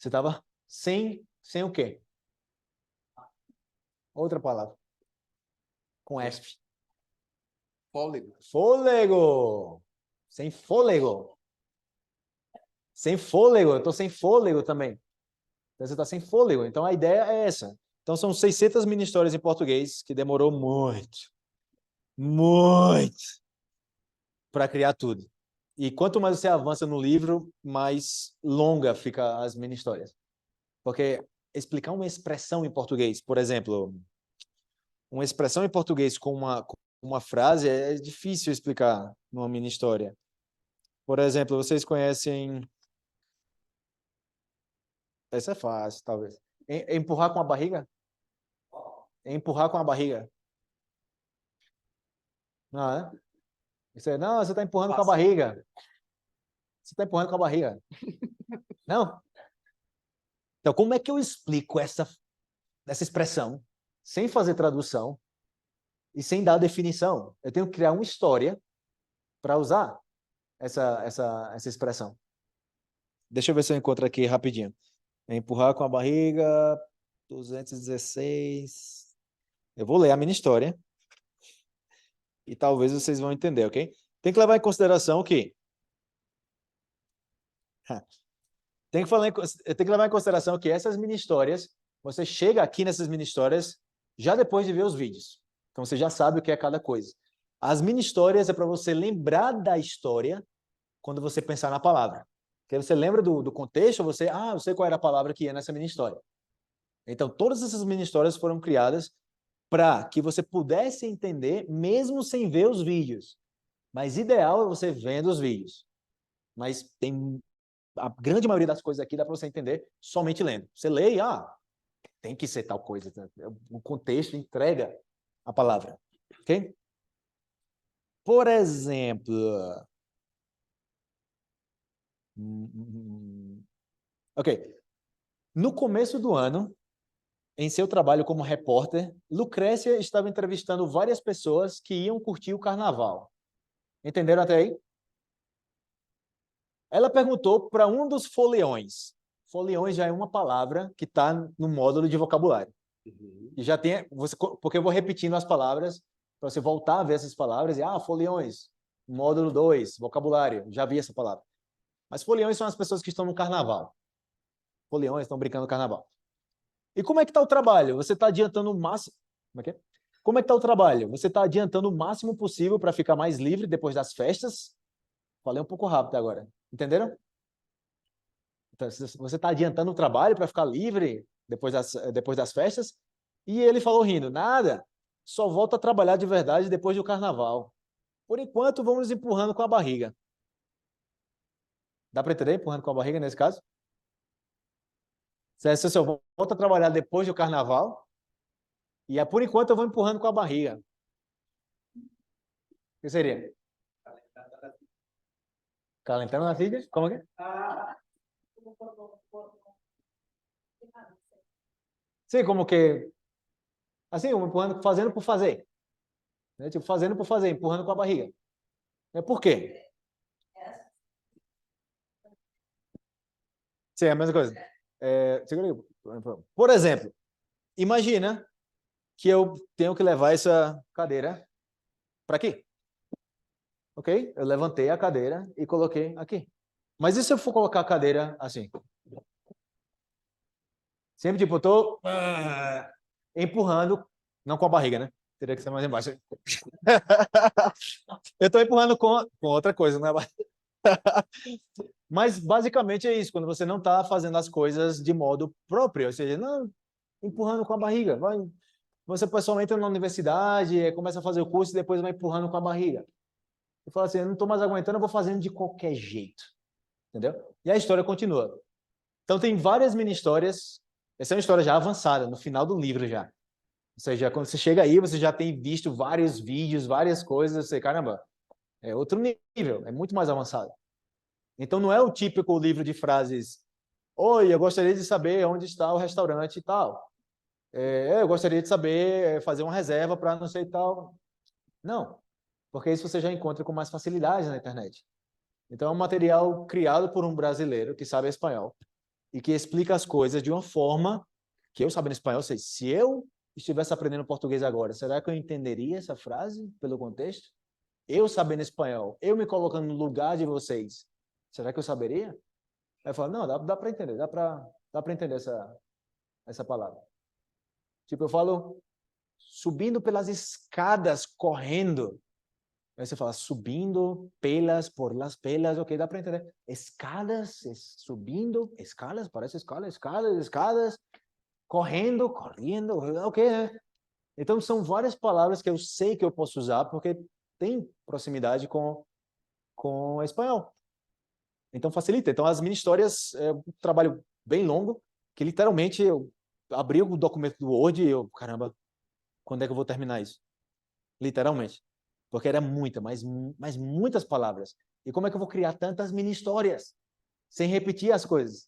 estava sem o quê? Outra palavra. Com F. Fôlego. Fôlego. Sem fôlego. Sem fôlego. Eu estou sem fôlego também. Então você está sem fôlego. Então a ideia é essa. Então são 600 mini histórias em português que demorou muito para criar tudo. E quanto mais você avança no livro, mais longa fica as mini histórias. Porque explicar uma expressão em português, por exemplo, uma expressão em português com uma frase é difícil explicar numa mini história. Por exemplo, vocês conhecem... Essa é fácil, talvez. Empurrar com a barriga? Empurrar com a barriga. Não, é? Não, você está empurrando com a barriga. Você está empurrando com a barriga. Não? Então, como é que eu explico essa expressão sem fazer tradução e sem dar definição? Eu tenho que criar uma história para usar essa expressão. Deixa eu ver se eu encontro aqui rapidinho. Empurrar com a barriga, 216. Eu vou ler a minha história e talvez vocês vão entender, ok? Tem que levar em consideração que... Tem que levar em consideração que essas mini histórias, você chega aqui nessas mini histórias já depois de ver os vídeos. Então você já sabe o que é cada coisa. As mini histórias é para você lembrar da história quando você pensar na palavra. Porque você lembra do contexto, eu sei qual era a palavra que ia nessa mini história. Então todas essas mini histórias foram criadas para que você pudesse entender mesmo sem ver os vídeos. Mas ideal é você vendo os vídeos. Mas a grande maioria das coisas aqui dá para você entender somente lendo. Você lê e, tem que ser tal coisa. O contexto entrega a palavra. Ok? Por exemplo... Ok. No começo do ano, em seu trabalho como repórter, Lucrécia estava entrevistando várias pessoas que iam curtir o carnaval. Entenderam até aí? Ela perguntou para um dos foliões. Foliões já é uma palavra que está no módulo de vocabulário. E já tem... porque eu vou repetindo as palavras para você voltar a ver essas palavras e, foliões, módulo 2, vocabulário, já vi essa palavra. Mas foliões são as pessoas que estão no carnaval. Foliões estão brincando no carnaval. E como é que está o trabalho? Você está adiantando o máximo... Como é que é? Como é que está o trabalho? Você está adiantando o máximo possível para ficar mais livre depois das festas? Falei um pouco rápido agora. Entenderam? Então, você está adiantando o trabalho para ficar livre depois das festas? E ele falou rindo, nada, só volta a trabalhar de verdade depois do carnaval. Por enquanto, vamos empurrando com a barriga. Dá para entender? Empurrando com a barriga nesse caso? Se eu volto a trabalhar depois do carnaval, e por enquanto eu vou empurrando com a barriga. O que seria? Calentando na filha? Como é que é? Sim, como que... Assim, empurrando, fazendo por fazer. Né? Tipo, fazendo por fazer, empurrando com a barriga. Por quê? Sim, é a mesma coisa. Por exemplo, imagina que eu tenho que levar essa cadeira para aqui. Ok? Eu levantei a cadeira e coloquei aqui. Mas e se eu for colocar a cadeira assim? Sempre, tipo, eu estou empurrando, não com a barriga, né? Teria que ser mais embaixo. Eu estou empurrando com outra coisa, não é barriga. Mas, basicamente, é isso. Quando você não está fazendo as coisas de modo próprio, ou seja, não empurrando com a barriga. Você pessoalmente entra na universidade, começa a fazer o curso e depois vai empurrando com a barriga. E fala assim, eu não estou mais aguentando, eu vou fazendo de qualquer jeito. Entendeu? E a história continua. Então, tem várias mini-histórias. Essa é uma história já avançada, no final do livro já. Ou seja, quando você chega aí, você já tem visto vários vídeos, várias coisas, você, caramba, é outro nível, é muito mais avançado. Então, não é o típico livro de frases, oi, eu gostaria de saber onde está o restaurante e tal. Eu gostaria de saber fazer uma reserva para não sei tal. Não, porque isso você já encontra com mais facilidade na internet. Então, é um material criado por um brasileiro que sabe espanhol e que explica as coisas de uma forma que eu sabendo espanhol, sei, se eu estivesse aprendendo português agora, será que eu entenderia essa frase pelo contexto? Eu sabendo espanhol, eu me colocando no lugar de vocês, será que eu saberia? Aí eu falo, não, dá para entender, dá para entender essa palavra. Tipo, eu falo subindo pelas escadas, correndo. Aí você fala subindo por las pelas, ok, dá para entender. Escadas, subindo, escadas, parece escadas, correndo, ok, né? Então, são várias palavras que eu sei que eu posso usar porque tem proximidade com o espanhol. Então, facilita. Então, as mini-histórias é um trabalho bem longo, que literalmente eu abri o documento do Word e eu, caramba, quando é que eu vou terminar isso? Literalmente. Porque era mas muitas palavras. E como é que eu vou criar tantas mini-histórias sem repetir as coisas?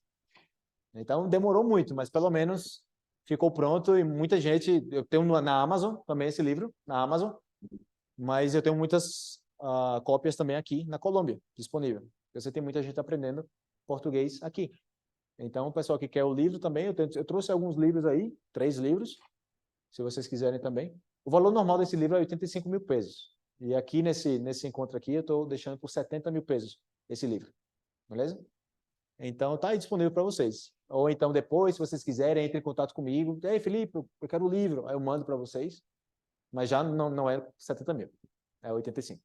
Então, demorou muito, mas pelo menos ficou pronto e muita gente... Eu tenho na Amazon também esse livro, na Amazon, mas eu tenho muitas cópias também aqui na Colômbia, disponível. Você tem muita gente aprendendo português aqui. Então, o pessoal que quer o livro também, eu trouxe alguns livros aí, 3 livros, se vocês quiserem também. O valor normal desse livro é 85 mil pesos. E aqui, nesse encontro aqui, eu estou deixando por 70 mil pesos esse livro. Beleza? Então, está aí disponível para vocês. Ou então, depois, se vocês quiserem, entre em contato comigo. Ei, Felipe, eu quero o livro. Aí eu mando para vocês. Mas já não é 70 mil. É 85.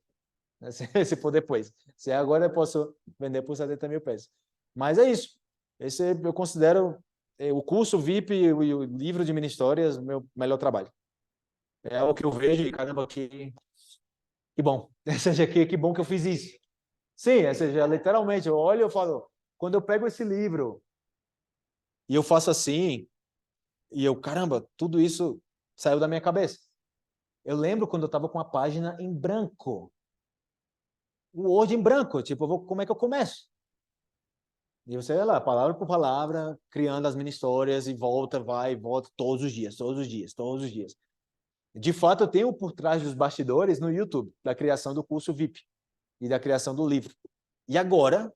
Se for depois. Se é agora, eu posso vender por 70 mil pesos. Mas é isso. Esse eu considero o curso VIP e o livro de mini-histórias o meu melhor trabalho. É o que eu vejo e, caramba, que bom. Ou seja, que bom que eu fiz isso. Sim, ou seja, literalmente, eu olho e eu falo, quando eu pego esse livro e eu faço assim, e eu, caramba, tudo isso saiu da minha cabeça. Eu lembro quando eu estava com a página em branco. O Word em branco, tipo, como é que eu começo? E você vai lá, palavra por palavra, criando as mini-histórias e vai e volta todos os dias. De fato, eu tenho por trás dos bastidores no YouTube, da criação do curso VIP e da criação do livro. E agora,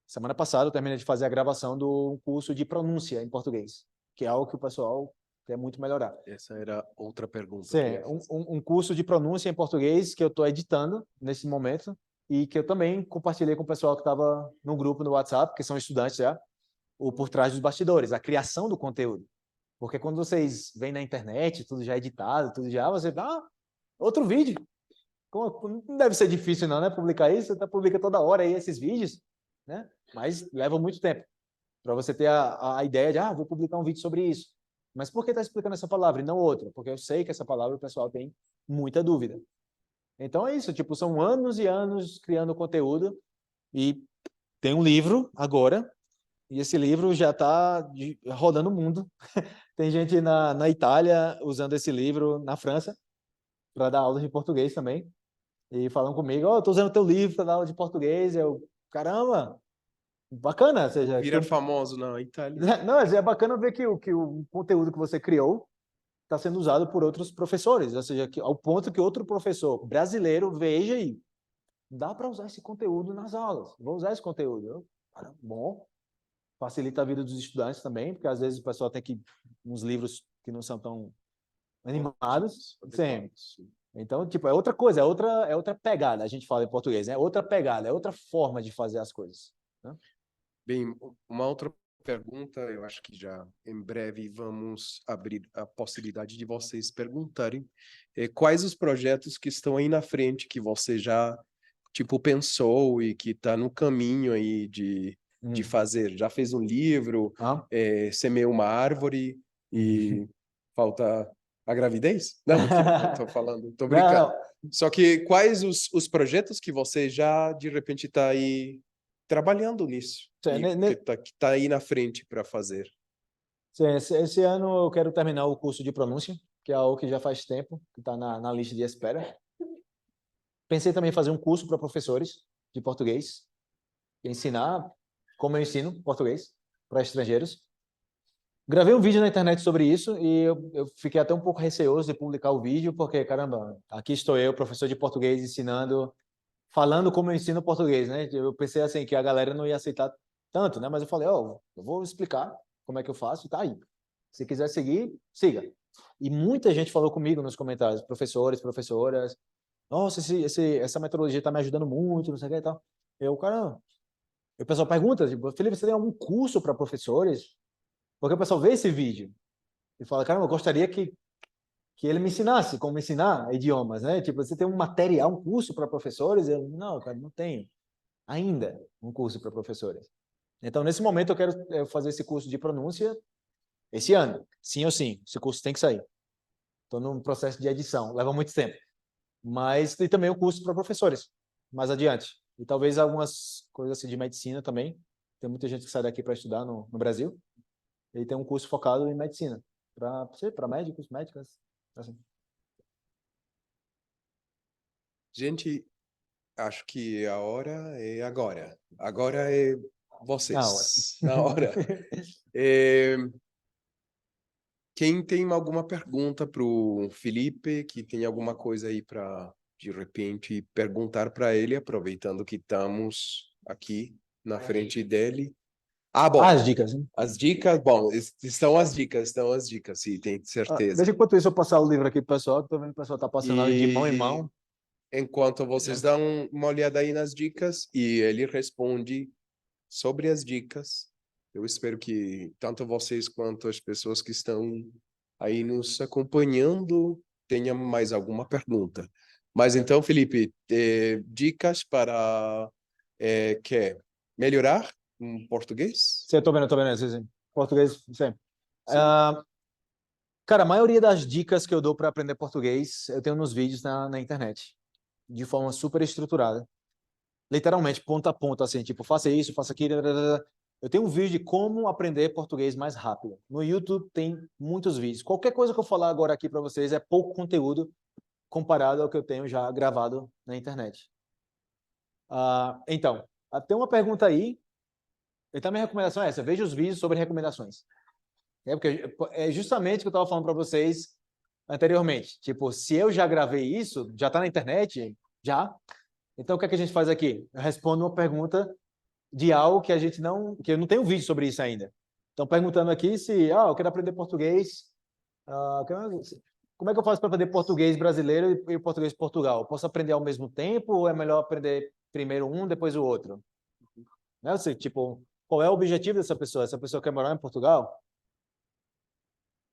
semana passada, eu terminei de fazer a gravação do curso de pronúncia em português, que é algo que o pessoal quer muito melhorar. Essa era outra pergunta. Sim, um curso de pronúncia em português que eu estou editando nesse momento e que eu também compartilhei com o pessoal que estava no grupo no WhatsApp, que são estudantes já, o por trás dos bastidores, a criação do conteúdo. Porque quando vocês vêm na internet, tudo já editado, tudo já, você dá outro vídeo. Não deve ser difícil não, né? Publicar isso, você publica toda hora aí esses vídeos, né? Mas leva muito tempo para você ter a ideia de, vou publicar um vídeo sobre isso. Mas por que está explicando essa palavra e não outra? Porque eu sei que essa palavra o pessoal tem muita dúvida. Então é isso, tipo, são anos e anos criando conteúdo e tem um livro agora, e esse livro já está rodando o mundo. Tem gente na Itália usando esse livro, na França, para dar aula de português também. E falam comigo, estou usando teu livro para dar aula de português. Eu, caramba, bacana. Ou seja, Vira famoso na Itália. Não, é bacana ver que o conteúdo que você criou está sendo usado por outros professores. Ou seja, ao ponto que outro professor brasileiro veja e dá para usar esse conteúdo nas aulas. Vou usar esse conteúdo. Eu, bom, facilita a vida dos estudantes também, porque às vezes o pessoal tem uns livros que não são tão animados. Sim. Então, tipo, é outra coisa, é outra pegada. A gente fala em português, né? Outra pegada, é outra forma de fazer as coisas. Né? Bem, uma outra pergunta, eu acho que já em breve vamos abrir a possibilidade de vocês perguntarem quais os projetos que estão aí na frente que você já, tipo, pensou e que está no caminho aí de fazer. Já fez um livro, semeou uma árvore e falta a gravidez? Não, estou falando, estou brincando. Não. Só que quais os projetos que você já, de repente, está aí trabalhando nisso, que tá aí na frente para fazer? Sim, esse ano eu quero terminar o curso de pronúncia, que é algo que já faz tempo, que está na lista de espera. Pensei também em fazer um curso para professores de português, ensinar como eu ensino português para estrangeiros. Gravei um vídeo na internet sobre isso e eu fiquei até um pouco receoso de publicar o vídeo, porque, caramba, aqui estou eu, professor de português, ensinando, falando como eu ensino português, né? Eu pensei assim, que a galera não ia aceitar tanto, né? Mas eu falei, eu vou explicar como é que eu faço, tá aí. Se quiser seguir, siga. E muita gente falou comigo nos comentários, professores, professoras, nossa, essa metodologia está me ajudando muito, não sei o que e tal. Caramba, o pessoal pergunta, tipo, Felipe, você tem algum curso para professores? Porque o pessoal vê esse vídeo e fala, caramba, eu gostaria que ele me ensinasse como ensinar idiomas, né? Tipo, você tem um material, um curso para professores? Eu, não, cara, não tenho ainda um curso para professores. Então, nesse momento, eu quero fazer esse curso de pronúncia esse ano. Sim ou sim, esse curso tem que sair. Estou num processo de edição, leva muito tempo. Mas tem também o curso para professores, mais adiante. E talvez algumas coisas assim de medicina também. Tem muita gente que sai daqui para estudar no Brasil. Ele tem um curso focado em medicina, para médicos, médicas, assim. Gente, acho que a hora é agora. Agora é vocês. Na hora. Quem tem alguma pergunta para o Felipe, que tem alguma coisa aí para, de repente, perguntar para ele, aproveitando que estamos aqui na frente dele. Bom. As dicas, né? As dicas, bom, estão as dicas, sim, tenho certeza. Deixa enquanto isso eu passar o livro aqui pro pessoal, que tô vendo que o pessoal tá passando de mão em mão. Enquanto vocês dão uma olhada aí nas dicas e ele responde sobre as dicas, eu espero que tanto vocês quanto as pessoas que estão aí nos acompanhando tenham mais alguma pergunta. Mas então, Felipe, dicas para melhorar em português? Sim, eu tô vendo, sim. Português, sim. Cara, a maioria das dicas que eu dou para aprender português, eu tenho nos vídeos na internet, de forma super estruturada. Literalmente, ponta a ponta, assim, tipo, faça isso, faça aquilo. Eu tenho um vídeo de como aprender português mais rápido. No YouTube tem muitos vídeos. Qualquer coisa que eu falar agora aqui para vocês é pouco conteúdo comparado ao que eu tenho já gravado na internet. Então, tem uma pergunta aí. Então, minha recomendação é essa. Veja os vídeos sobre recomendações. Porque é justamente o que eu estava falando para vocês anteriormente. Tipo, se eu já gravei isso, já está na internet? Já. Então, o que é que a gente faz aqui? Eu respondo uma pergunta de algo que que eu não tenho vídeo sobre isso ainda. Então, perguntando aqui se, eu quero aprender português, como é que eu faço para aprender português brasileiro e português de Portugal? Posso aprender ao mesmo tempo ou é melhor aprender primeiro um, depois o outro? Né? Tipo, qual é o objetivo dessa pessoa? Essa pessoa quer morar em Portugal?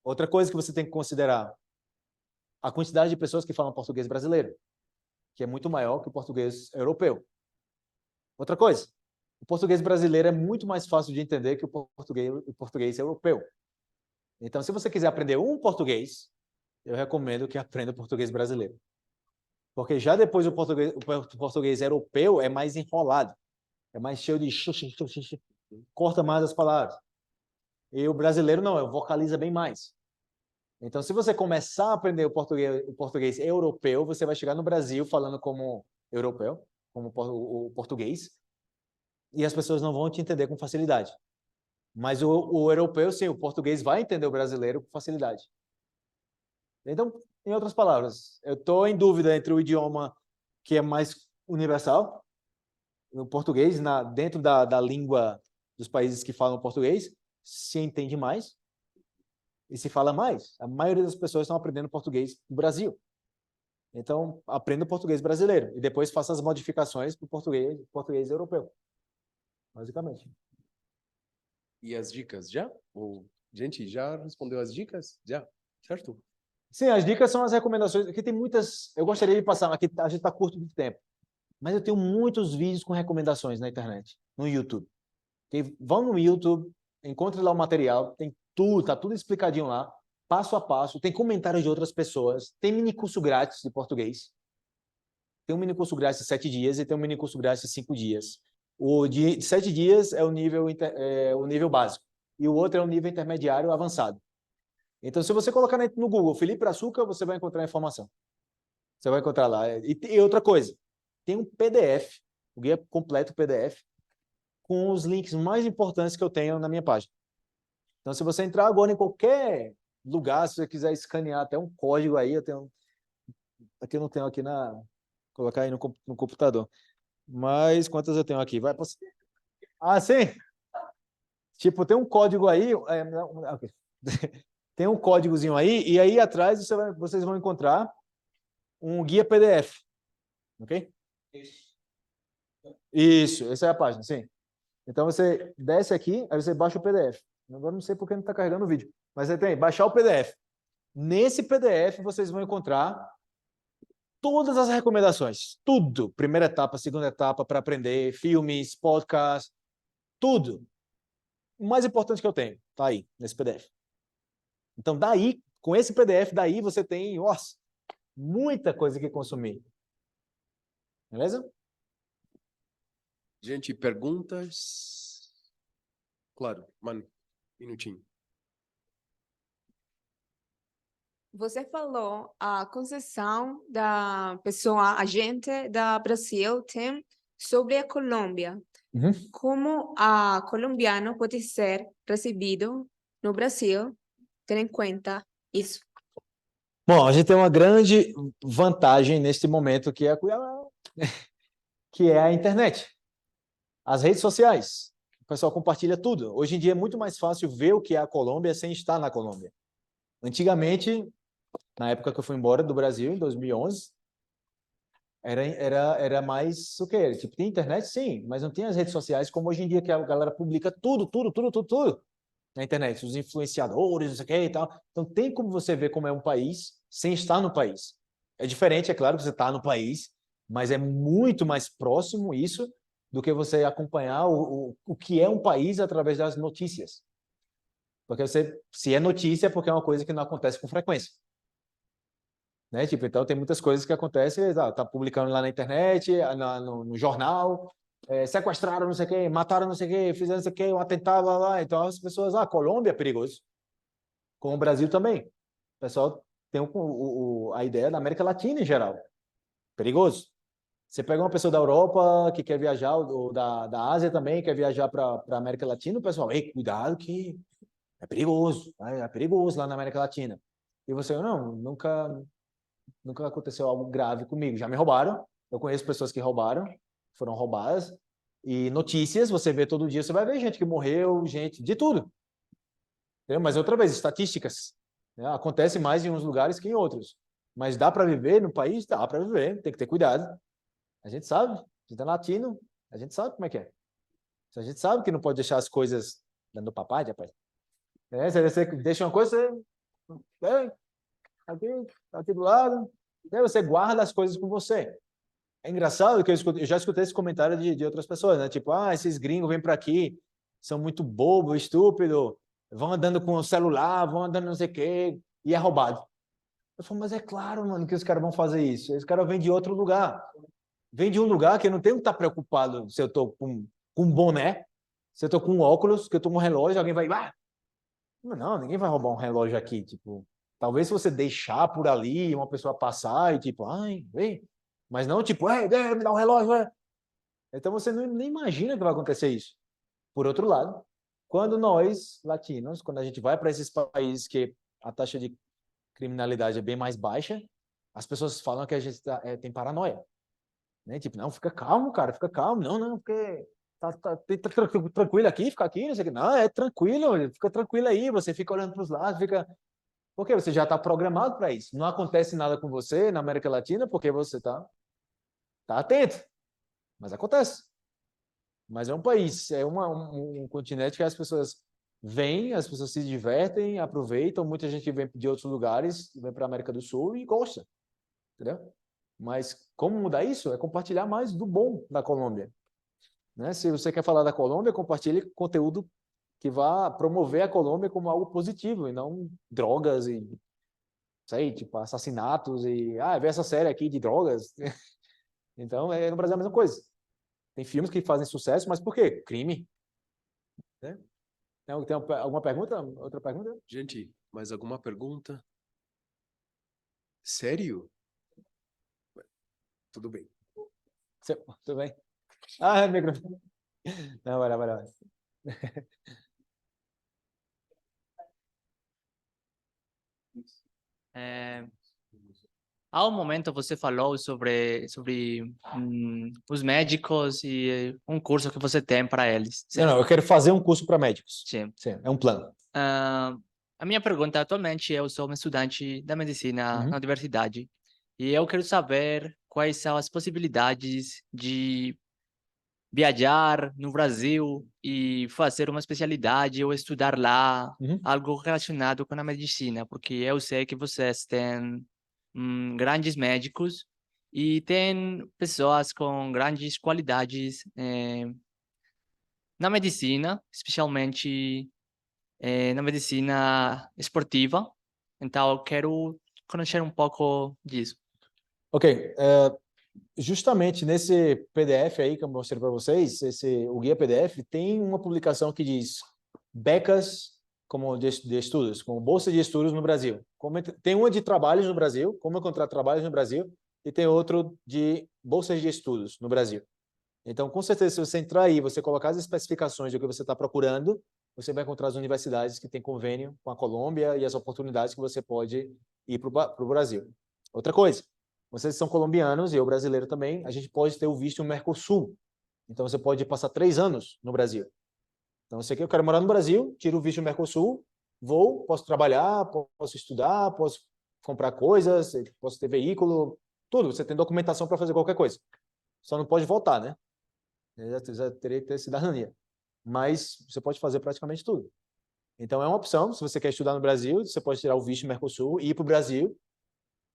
Outra coisa que você tem que considerar, a quantidade de pessoas que falam português brasileiro, que é muito maior que o português europeu. Outra coisa, o português brasileiro é muito mais fácil de entender que o português europeu. Então, se você quiser aprender um português, eu recomendo que aprenda o português brasileiro. Porque já depois o português europeu é mais enrolado, é mais cheio de corta mais as palavras. E o brasileiro não, vocaliza bem mais. Então, se você começar a aprender o português europeu, você vai chegar no Brasil falando como europeu, como o português, e as pessoas não vão te entender com facilidade. Mas o europeu, sim, o português vai entender o brasileiro com facilidade. Então, em outras palavras, eu estou em dúvida entre o idioma que é mais universal, o português, dentro da língua dos países que falam português, se entende mais e se fala mais. A maioria das pessoas estão aprendendo português no Brasil. Então, aprenda o português brasileiro e depois faça as modificações para o português europeu, basicamente. E as dicas, já? Gente, já respondeu as dicas? Já, certo? Sim, as dicas são as recomendações. Aqui tem muitas. Eu gostaria de passar, aqui a gente está curto de tempo. Mas eu tenho muitos vídeos com recomendações na internet, no YouTube. Vão no YouTube, encontre lá o material, tem tudo, tá tudo explicadinho lá, passo a passo, tem comentários de outras pessoas, tem mini curso grátis de português. Tem um mini curso grátis de 7 dias e tem um mini curso grátis de 5 dias. O de 7 dias é o nível básico e o outro é o nível intermediário avançado. Então, se você colocar no Google Felipe Brazuca, você vai encontrar a informação. Você vai encontrar lá. E outra coisa, tem um PDF, o guia completo PDF, com os links mais importantes que eu tenho na minha página. Então, se você entrar agora em qualquer lugar, se você quiser escanear até um código aí, aqui eu não tenho aqui colocar aí no computador. Mas quantas eu tenho aqui? Ah, sim? Tipo, tem um código aí, okay. Tem um códigozinho aí, e aí atrás vocês vão encontrar um guia PDF. Ok? Isso, essa é a página, sim. Então você desce aqui, aí você baixa o PDF. Agora não sei por que não está carregando o vídeo, mas você tem baixar o PDF. Nesse PDF vocês vão encontrar todas as recomendações, tudo. Primeira etapa, segunda etapa para aprender, filmes, podcasts, tudo. O mais importante que eu tenho está aí, nesse PDF. Então, daí, com esse PDF, daí você tem, nossa, muita coisa que consumir. Beleza? Gente, perguntas? Claro, mano, minutinho. Você falou a concessão da pessoa agente da Brasil tem sobre a Colômbia. Uhum. Como a colombiano pode ser recebido no Brasil, tendo em conta isso? Bom, a gente tem uma grande vantagem neste momento que é a internet. As redes sociais. O pessoal compartilha tudo. Hoje em dia é muito mais fácil ver o que é a Colômbia sem estar na Colômbia. Antigamente, na época que eu fui embora do Brasil, em 2011, era mais o quê? Tipo, tem internet, sim, mas não tem as redes sociais como hoje em dia que a galera publica tudo na internet, os influenciadores, não sei o que e tal. Então tem como você ver como é um país sem estar no país. É diferente, é claro que você está no país, mas é muito mais próximo isso do que você acompanhar o que é um país através das notícias. Porque se é notícia, é porque é uma coisa que não acontece com frequência. Né? Tipo, então tem muitas coisas que acontecem, tá publicando lá na internet, no jornal, sequestraram não sei quem, mataram não sei quem, fizeram não sei quem, um atentado lá. Então as pessoas, Colômbia é perigoso. Com o Brasil também. O pessoal tem a ideia da América Latina em geral. Perigoso. Você pega uma pessoa da Europa que quer viajar, ou da Ásia também, quer viajar para a América Latina, o pessoal, ei, cuidado que é perigoso lá na América Latina. E você, não, nunca aconteceu algo grave comigo. Já me roubaram, eu conheço pessoas que foram roubadas, e notícias, você vê todo dia, você vai ver gente que morreu, gente, de tudo. Entendeu? Mas outra vez, estatísticas, né? Acontece mais em uns lugares que em outros. Mas dá para viver no país? Dá para viver, tem que ter cuidado. A gente sabe, a gente é latino, a gente sabe como é que é. A gente sabe que não pode deixar as coisas dando papai, rapaz. Você deixa uma coisa, Vem, aqui do lado. Daí você guarda as coisas com você. É engraçado que eu já escutei esse comentário de outras pessoas, né? Tipo, esses gringos vêm para aqui, são muito bobo, estúpido, vão andando com o celular, vão andando não sei o quê, e é roubado. Eu falo, mas é claro, mano, que os caras vão fazer isso. Os caras vêm de outro lugar. Vem de um lugar que eu não tenho que estar preocupado se eu estou com um boné, se eu estou com um óculos, que eu estou com um relógio, alguém vai... Não, ninguém vai roubar um relógio aqui, tipo... Talvez se você deixar por ali, uma pessoa passar e tipo, vem. Mas não tipo, me dá um relógio, Então você nem imagina que vai acontecer isso. Por outro lado, quando nós, latinos, quando a gente vai para esses países que a taxa de criminalidade é bem mais baixa, as pessoas falam que a gente tem paranoia. Né? Tipo, não, fica calmo, cara, fica calmo. Não, porque tá tranquilo aqui, fica aqui, não sei o que. Não, é tranquilo, fica tranquilo aí, você fica olhando para os lados, fica... Porque você já está programado para isso. Não acontece nada com você na América Latina porque você tá atento. Mas acontece. Mas é um país, é um continente que as pessoas vêm, as pessoas se divertem, aproveitam. Muita gente vem de outros lugares, vem para a América do Sul e gosta. Entendeu? Mas como mudar isso? É compartilhar mais do bom da Colômbia. Né? Se você quer falar da Colômbia, compartilhe conteúdo que vá promover a Colômbia como algo positivo e não drogas e, sei, tipo, assassinatos e, vê essa série aqui de drogas. Então, no Brasil é a mesma coisa. Tem filmes que fazem sucesso, mas por quê? Crime. Né? Tem alguma pergunta? Outra pergunta? Gente, mais alguma pergunta? Sério? Tudo bem. Tudo bem? É microfone. Não, vai lá. Há um momento você falou sobre os médicos e um curso que você tem para eles. Não, eu quero fazer um curso para médicos. Sim. Sim, é um plano. A minha pergunta atualmente, eu sou um estudante da medicina na universidade e eu quero saber quais são as possibilidades de viajar no Brasil e fazer uma especialidade ou estudar lá, algo relacionado com a medicina, porque eu sei que vocês têm grandes médicos e tem pessoas com grandes qualidades na medicina, especialmente na medicina esportiva. Então, eu quero conhecer um pouco disso. Ok. Justamente nesse PDF aí que eu mostrei para vocês, o guia PDF, tem uma publicação que diz becas como de estudos, como bolsa de estudos no Brasil. Tem uma de trabalhos no Brasil, como encontrar trabalhos no Brasil, e tem outro de bolsas de estudos no Brasil. Então, com certeza, se você entrar aí, você colocar as especificações do que você está procurando, você vai encontrar as universidades que têm convênio com a Colômbia e as oportunidades que você pode ir para o Brasil. Outra coisa, vocês são colombianos e eu brasileiro também, a gente pode ter o visto no Mercosul. Então, você pode passar 3 anos no Brasil. Então, você quer, eu quero morar no Brasil, tiro o visto no Mercosul, posso trabalhar, posso estudar, posso comprar coisas, posso ter veículo, tudo. Você tem documentação para fazer qualquer coisa. Só não pode voltar, né? Já teria que ter cidadania. Mas você pode fazer praticamente tudo. Então, é uma opção. Se você quer estudar no Brasil, você pode tirar o visto no Mercosul e ir para o Brasil.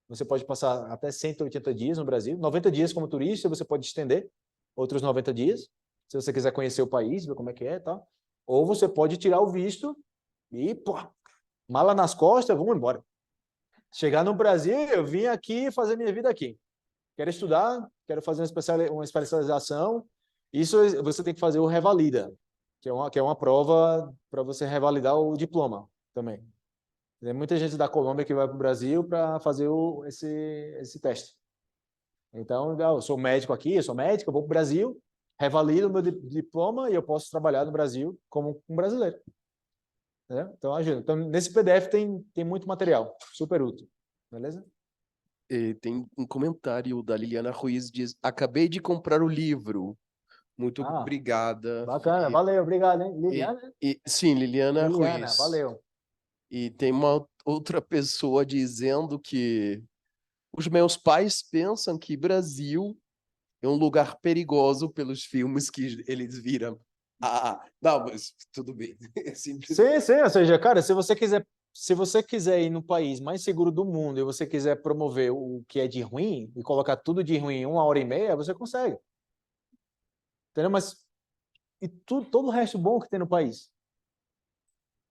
Você pode passar até 180 dias no Brasil. 90 dias como turista, você pode estender outros 90 dias, se você quiser conhecer o país, ver como é que é e tal. Ou você pode tirar o visto e, mala nas costas, vamos embora. Chegar no Brasil, eu vim aqui fazer minha vida aqui. Quero estudar, quero fazer uma especialização. Isso você tem que fazer o Revalida, que é uma prova para você revalidar o diploma também. Tem muita gente da Colômbia que vai para o Brasil para fazer esse teste. Então, eu sou médico aqui, eu vou para o Brasil, revalido o meu diploma e eu posso trabalhar no Brasil como um brasileiro. Entendeu? Então, ajuda. Então, nesse PDF tem muito material, super útil. Beleza? E tem um comentário da Liliana Ruiz, diz, acabei de comprar o livro. Muito obrigada. Bacana, valeu, obrigado, hein? Liliana? Sim, Liliana Liliana, Ruiz. valeu. E tem uma outra pessoa dizendo que os meus pais pensam que Brasil é um lugar perigoso pelos filmes que eles viram. Não, mas tudo bem. É simples. Sim, ou seja, cara, se você quiser se você quiser ir no país mais seguro do mundo e você quiser promover o que é de ruim e colocar tudo de ruim em 1h30, você consegue. Entendeu? Mas e todo o resto bom que tem no país?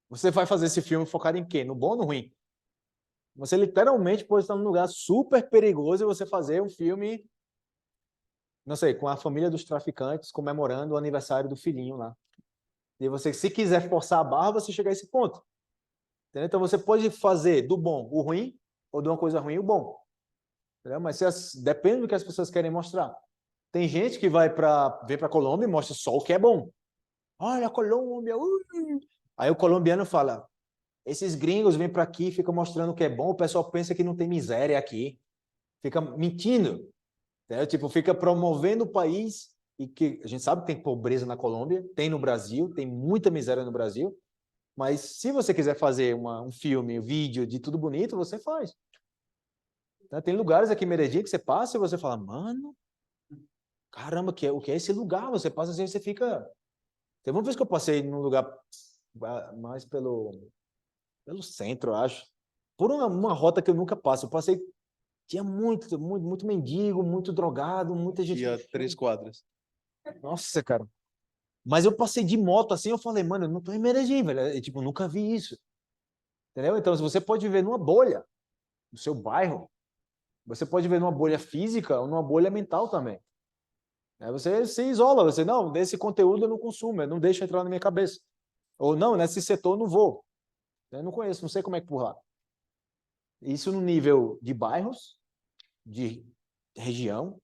Você vai fazer esse filme focado em quê? No bom ou no ruim? Você literalmente pode estar num lugar super perigoso e você fazer um filme, não sei, com a família dos traficantes comemorando o aniversário do filhinho lá. E você, se quiser forçar a barra, você chega a esse ponto. Entendeu? Então você pode fazer do bom o ruim ou de uma coisa ruim o bom. Entendeu? Mas depende do que as pessoas querem mostrar. Tem gente que vem para Colômbia e mostra só o que é bom. Olha a Colômbia. Aí o colombiano fala, esses gringos vêm para aqui e ficam mostrando o que é bom, o pessoal pensa que não tem miséria aqui. Fica mentindo. Entendeu? Tipo, fica promovendo o país e que a gente sabe que tem pobreza na Colômbia, tem no Brasil, tem muita miséria no Brasil, mas se você quiser fazer um filme, um vídeo de tudo bonito, você faz. Tem lugares aqui em Medellín que você passa e você fala, mano, caramba, o que é esse lugar? Você passa assim e você fica... Teve uma vez que eu passei num lugar mais pelo centro, eu acho, por uma rota que eu nunca passo. Eu passei, tinha muito mendigo, muito drogado, muita gente... Tinha 3 quadras. Nossa, cara. Mas eu passei de moto assim, eu falei, mano, eu não tô em Medellín, velho. Eu, tipo, nunca vi isso. Entendeu? Então, se você pode viver numa bolha, no seu bairro, você pode viver numa bolha física ou numa bolha mental também. Aí você se isola, você, não, desse conteúdo eu não consumo, eu não deixo entrar na minha cabeça. Ou não, nesse setor eu não vou. Eu não conheço, não sei como é que por lá. Isso no nível de bairros, de região,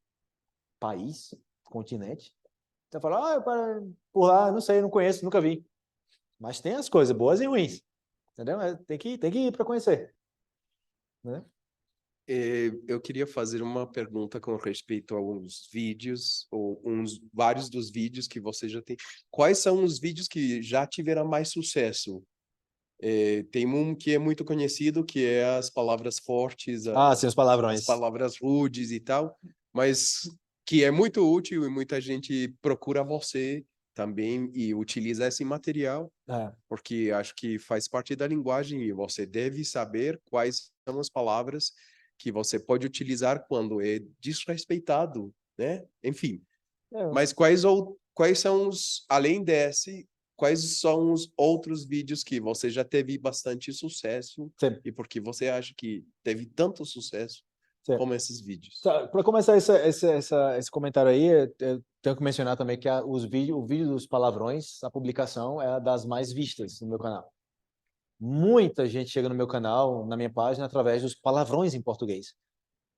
país, continente. Você fala, por lá, não sei, não conheço, nunca vi. Mas tem as coisas boas e ruins. Entendeu? Tem que ir para conhecer. Né? Eu queria fazer uma pergunta com respeito a uns vídeos, ou vários dos vídeos que você já tem. Quais são os vídeos que já tiveram mais sucesso? Tem um que é muito conhecido, que é as palavras fortes, Sim, os palavrões. as palavras rudes e tal, mas que é muito útil e muita gente procura você também e utiliza esse material, porque acho que faz parte da linguagem e você deve saber quais são as palavras que você pode utilizar quando é desrespeitado, né? Enfim. Mas quais são além desse, quais são os outros vídeos que você já teve bastante sucesso Sim. e por que você acha que teve tanto sucesso Sim. como esses vídeos? Para começar esse comentário aí, eu tenho que mencionar também que o vídeo dos palavrões, a publicação é das mais vistas no meu canal. Muita gente chega no meu canal, na minha página, através dos palavrões em português.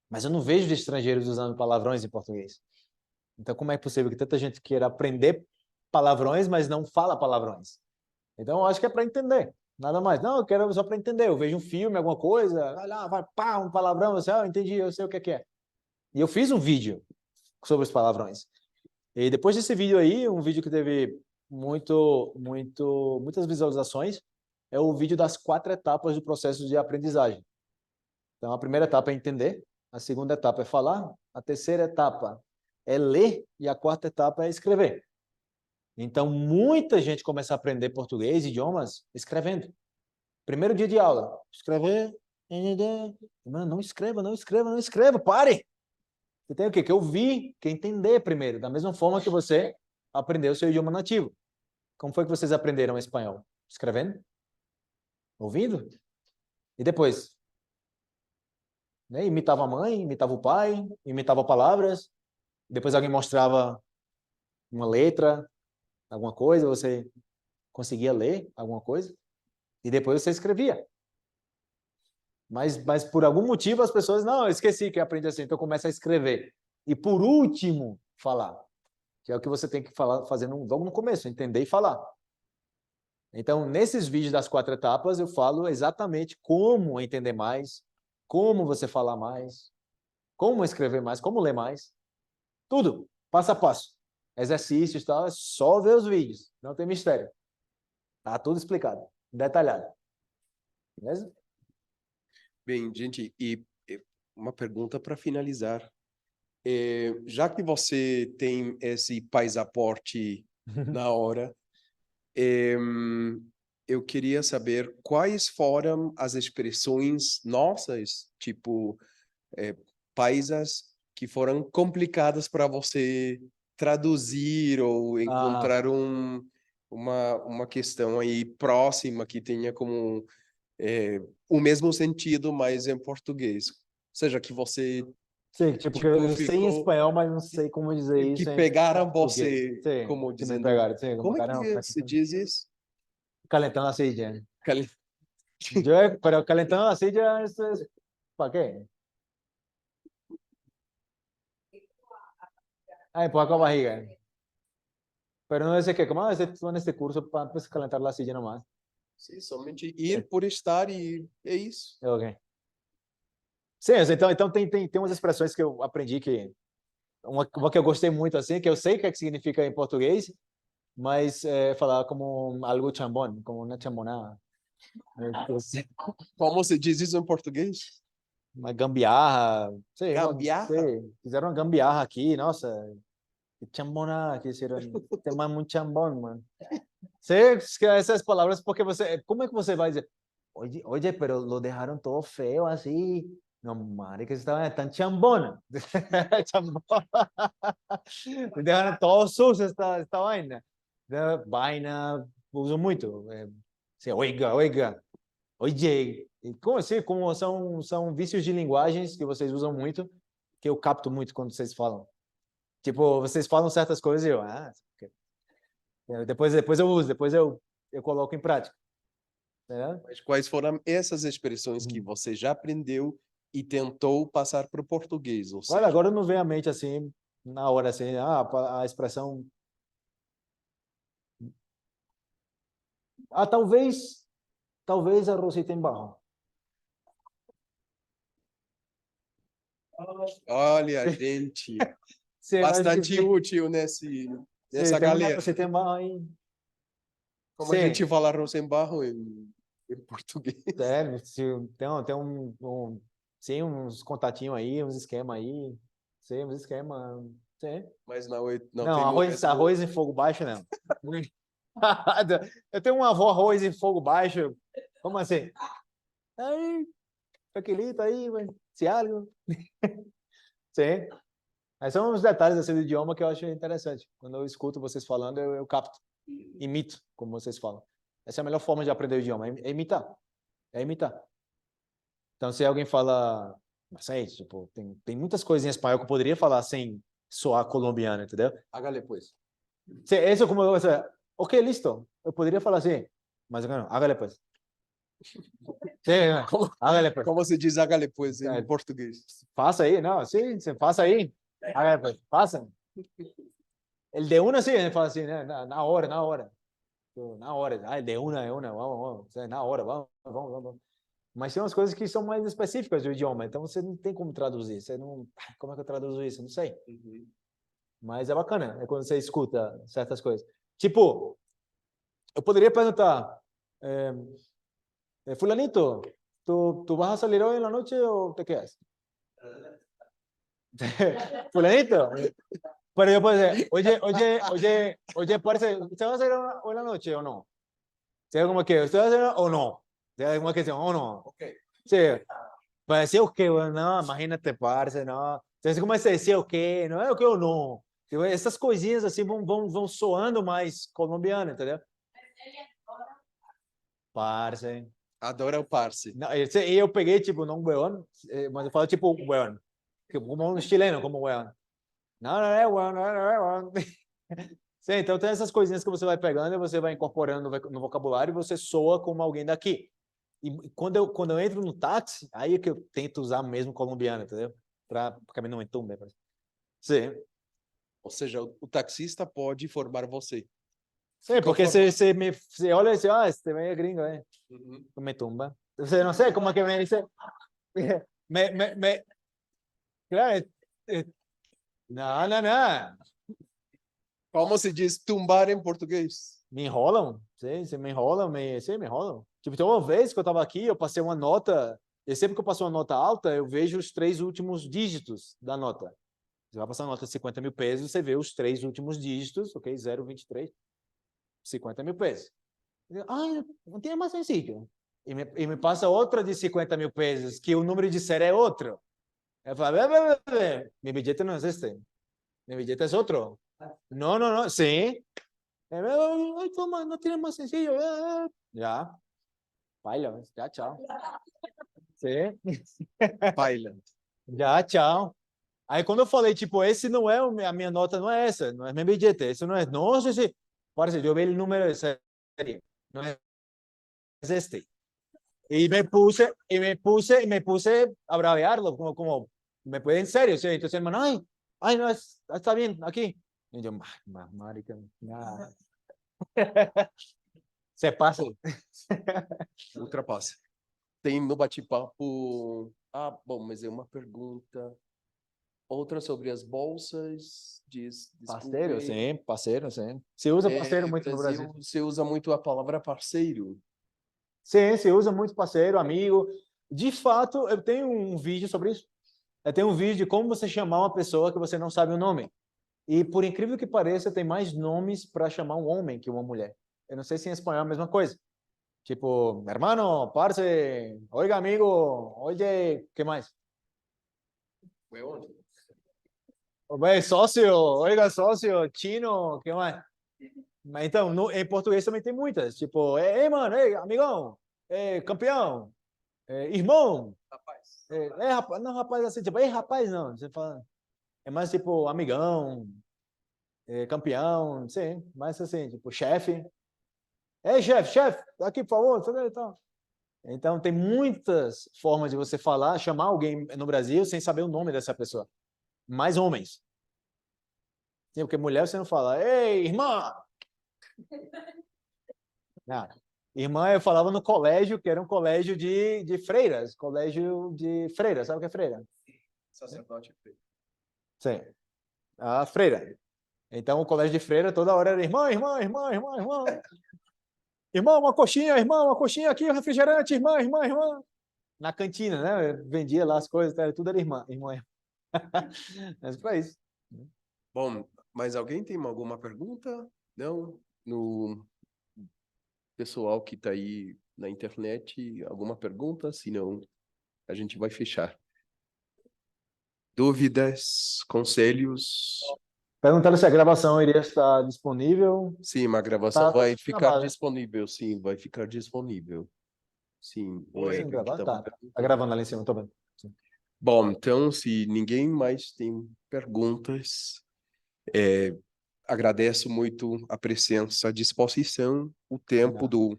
Mas eu não vejo de estrangeiros usando palavrões em português. Então, como é possível que tanta gente queira aprender palavrões, mas não fala palavrões? Então, eu acho que é para entender. Nada mais. Não, eu quero só para entender. Eu vejo um filme, alguma coisa, vai lá, vai, pá, um palavrão, eu sei, eu entendi, eu sei o que é. E eu fiz um vídeo sobre os palavrões. E depois desse vídeo aí, um vídeo que teve muitas visualizações, é o vídeo das 4 etapas do processo de aprendizagem. Então, a primeira etapa é entender, a segunda etapa é falar, a terceira etapa é ler e a quarta etapa é escrever. Então, muita gente começa a aprender português, idiomas, escrevendo. Primeiro dia de aula, escrever, não escreva, pare! Você tem o quê? Que ouvir, que entender primeiro, da mesma forma que você aprendeu o seu idioma nativo. Como foi que vocês aprenderam espanhol? Escrevendo? Ouvindo? E depois? Né? Imitava a mãe, imitava o pai, imitava palavras, depois alguém mostrava uma letra, alguma coisa, você conseguia ler alguma coisa, e depois você escrevia. Mas por algum motivo as pessoas, não, eu esqueci que aprende assim, então começa a escrever. E por último, falar. Que é o que você tem que fazer logo no começo, entender e falar. Então, nesses vídeos das 4 etapas, eu falo exatamente como entender mais, como você falar mais, como escrever mais, como ler mais. Tudo, passo a passo. Exercícios e tal, é só ver os vídeos, não tem mistério. Tá tudo explicado, detalhado. Beleza? Bem, gente, e uma pergunta para finalizar. Já que você tem esse passaporte na hora, eu queria saber quais foram as expressões nossas, tipo, paisas, que foram complicadas para você traduzir ou encontrar uma questão aí próxima que tenha como o mesmo sentido, mas em português. Ou seja, que você Sim, tipo, que tipo, eu sei em ficou- espanhol, mas não sei como dizer que isso em pegaram português. você, Sim, como que me dizendo, pegaram, sim, como é caramba, que se diz isso? calentando la silla. Cal- Pero calentando la silla, ¿eso es para qué? Ah, empujar con la barriga. Pero no dice que, ¿cómo a veces tú en este curso para pues, calentar la silla nomás? Sim, somente ir por estar e é isso. Ok. Sim, então tem umas expressões que eu aprendi que uma que eu gostei muito assim, que eu sei o que é que significa em português, mas falar como algo chambón, como uma chambonada. Como se diz isso em português? Uma gambiarra, sei, Gambiarra? sei, fizeram uma gambiarra aqui, nossa, que chambonada que hicieron, tem mais muito chambón, mano. Sei que essas palavras porque como é que você vai dizer? Oye, pero lo dejaron todo feo así. No, madre, que estaba tan chambona. Chambona. Dejaron todo sucio esta vaina. Vaina, uso muito. Oiga, oiga, oye. Como assim? Como são vícios de linguagens que vocês usam muito, que eu capto muito quando vocês falam. Tipo, vocês falam certas coisas e depois eu uso, depois eu coloco em prática. Mas quais foram essas expressões que você já aprendeu e tentou passar para o português? Ou Olha, seja, agora não vem à mente assim, na hora assim, a expressão. Talvez a Rosita em barro. olha, gente, Sim, bastante útil nessa tem uma galera. Rosita em barro aí. Como a Sim. gente fala Rosenbarro em português. Tem sim, uns contatinhos aí, uns esquemas aí. Sim, uns esquemas. Sim. Mas não tem Não, o mesmo... arroz em fogo baixo, não. Eu tenho uma avó arroz em fogo baixo. Como assim? Aí, tranquilito aí, se algo. Sim. Mas são uns detalhes assim, do idioma que eu acho interessante. Quando eu escuto vocês falando, eu capto. Imito, como vocês falam. Essa é a melhor forma de aprender o idioma, é imitar. É imitar. Então, se alguém fala, não sei, tipo, tem muitas coisas em espanhol que eu poderia falar sem soar colombiano, entendeu? Hágale pues. Isso como eu vou ok, listo. Eu poderia falar assim, mas não, hágale pues. Sim, hágale pues. Como se diz hágale pues em português? Faça aí, não, sim, faça aí. Hágale pues, faça. El de una sí, fala assim, né? Na hora. Na hora. El de una, vamos. Na hora, vamos. Mas tem umas coisas que são mais específicas do idioma, então você não tem como traduzir. Você não, como é que eu traduzo isso? Não sei. Mas é bacana, é quando você escuta certas coisas. Tipo, eu poderia perguntar, fulanito, ¿tú vas a salir hoy en la noche o te quedas? Fulanito. Pero yo puedo decir, oye, parce, ¿usted va a salir hoy en la noche o no? O sea, como que, ¿usted va a salir o no? O sea, como que, o no. Ok. Sí. Para decir o qué, bueno, no, imagínate, parce, no. Entonces, como você dizer o quê? Não é o que ou não. Essas coisinhas assim vão soando mais colombiano, entendeu? Parce. Adora o parce. Não, e eu peguei, tipo, não weón, mas eu falo, tipo, weón. Como um chileno, como weón. Não é weón, não é weón. Sim, então tem essas coisinhas que você vai pegando e você vai incorporando no vocabulário e você soa como alguém daqui. E quando eu entro no táxi, aí é que eu tento usar mesmo colombiano, entendeu? Porque não entumbe. Sim. Ou seja, o taxista pode formar você. Sim, porque você olha e diz, esse também é gringo, né? Me tumba. Você não sei como é que me diz. Claro. Não. Como se diz tumbar em português? Me enrolam, sim, me enrolam, me enrolam. Tipo, tem uma vez que eu estava aqui, eu passei uma nota, e sempre que eu passo uma nota alta, eu vejo os 3 últimos dígitos da nota. Você vai passar uma nota de 50 mil pesos, você vê os 3 últimos dígitos, ok? 0,23, 50 mil pesos. Não tem mais sencillo. E me passa outra de 50 mil pesos, que o número de série é outro. Eu falo, mi billete não é este. Mi billete é outro. Não, sim. Ay, toma, no tiene más sencillo. Ya. Baila, ya, chao. Sim. Baila. Já, tchau. Aí quando eu falei, tipo, esse não é a minha nota, não é essa, não é meu bilhete, esse não é. Nossa, esse. Parece, eu vi o número de série, não é este. Me puse a bravearlo, como, me puede en serio, ¿sí? Entonces, hermano, ay, no, está bien, aquí. Y yo, marica, nada. Se passa. Ultrapassa. Tem no bate-papo. Ah, bom, mas é uma pergunta. Outra sobre as bolsas. Diz, Parceiro, desculpe. sim, parceiro, sim. Se usa parceiro muito no Brasil. Você usa muito a palavra parceiro. Sim, se usa muito parceiro, amigo. De fato, eu tenho um vídeo sobre isso. Eu tenho um vídeo de como você chamar uma pessoa que você não sabe o nome. E, por incrível que pareça, tem mais nomes para chamar um homem que uma mulher. Eu não sei se em espanhol é a mesma coisa. Tipo, hermano, parce, oiga, amigo, oye, ¿qué mais? Oye, sócio, oiga, sócio, chino, ¿qué mais? Mas, então, em português também tem muitas. Tipo, ei, mano, ei, amigão, campeão, irmão. Rapaz. Rapaz, não, rapaz, assim, tipo, ei, rapaz, não. Você fala, é mais tipo, amigão, campeão, sim, mais assim, tipo, chefe. Ei, chefe, aqui, por favor. Então, tem muitas formas de você falar, chamar alguém no Brasil sem saber o nome dessa pessoa. Mais homens. Sim, porque mulher você não fala, ei, irmã! Não. Irmã eu falava no colégio, que era um colégio de freiras. Colégio de freiras, sabe o que é freira? Sacerdote freira. Sim. A freira. Então, o colégio de freira toda hora era irmã. Irmão, uma coxinha, irmão, uma coxinha aqui, um refrigerante, irmã. Na cantina, né? Eu vendia lá as coisas, tudo era irmã. Mas para isso. Bom, mas alguém tem alguma pergunta? Não? No pessoal que está aí na internet, alguma pergunta? Se não, a gente vai fechar. Dúvidas, conselhos? Perguntaram se a gravação iria estar disponível. Sim, a gravação Tá vai ficar gravado, né? disponível, sim, vai ficar disponível. Sim, o Sim, Edwin que gravado, estava tá. perguntando. Tá gravando ali em cima, tô vendo. Sim. Bom, então, se ninguém mais tem perguntas, agradeço muito a presença, a disposição, o tempo do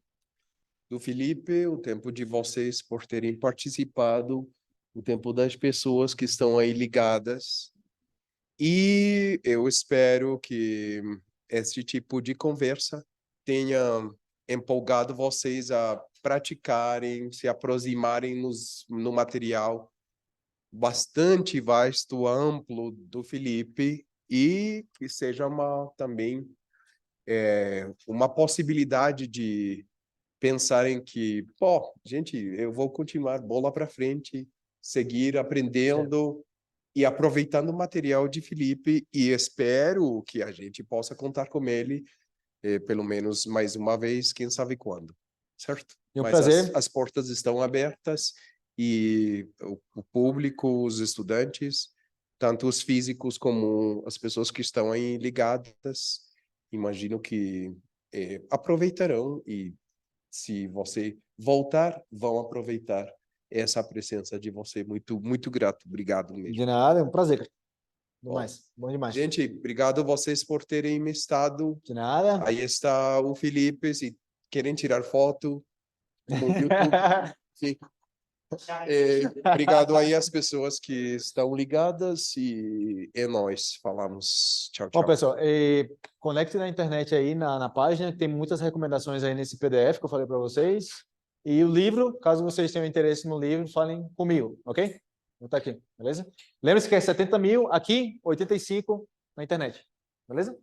Felipe, o tempo de vocês por terem participado, o tempo das pessoas que estão aí ligadas. E eu espero que este tipo de conversa tenha empolgado vocês a praticarem, se aproximarem no material bastante vasto, amplo do Felipe e que seja também uma possibilidade de pensarem que, pô, gente, eu vou continuar bola para frente, seguir aprendendo e aproveitando o material de Felipe e espero que a gente possa contar com ele pelo menos mais uma vez, quem sabe quando, certo? É um Mas prazer. as portas estão abertas e o público, os estudantes, tanto os físicos como as pessoas que estão aí ligadas, imagino que aproveitarão e se você voltar, vão aproveitar essa presença de você. Muito, muito grato. Obrigado mesmo. De nada, é um prazer. Bom, Demais. Bom demais. gente, obrigado a vocês por terem me estado. De nada. Aí está o Felipe, se querem tirar foto, como o YouTube. Sim. Obrigado aí às pessoas que estão ligadas e é nóis. Falamos. Tchau, Bom, tchau. pessoal, conecte na internet aí, na página, que tem muitas recomendações aí nesse PDF que eu falei para vocês. E o livro, caso vocês tenham interesse no livro, falem comigo, ok? Vou estar aqui, beleza? Lembre-se que é 70 mil aqui, 85 na internet, beleza?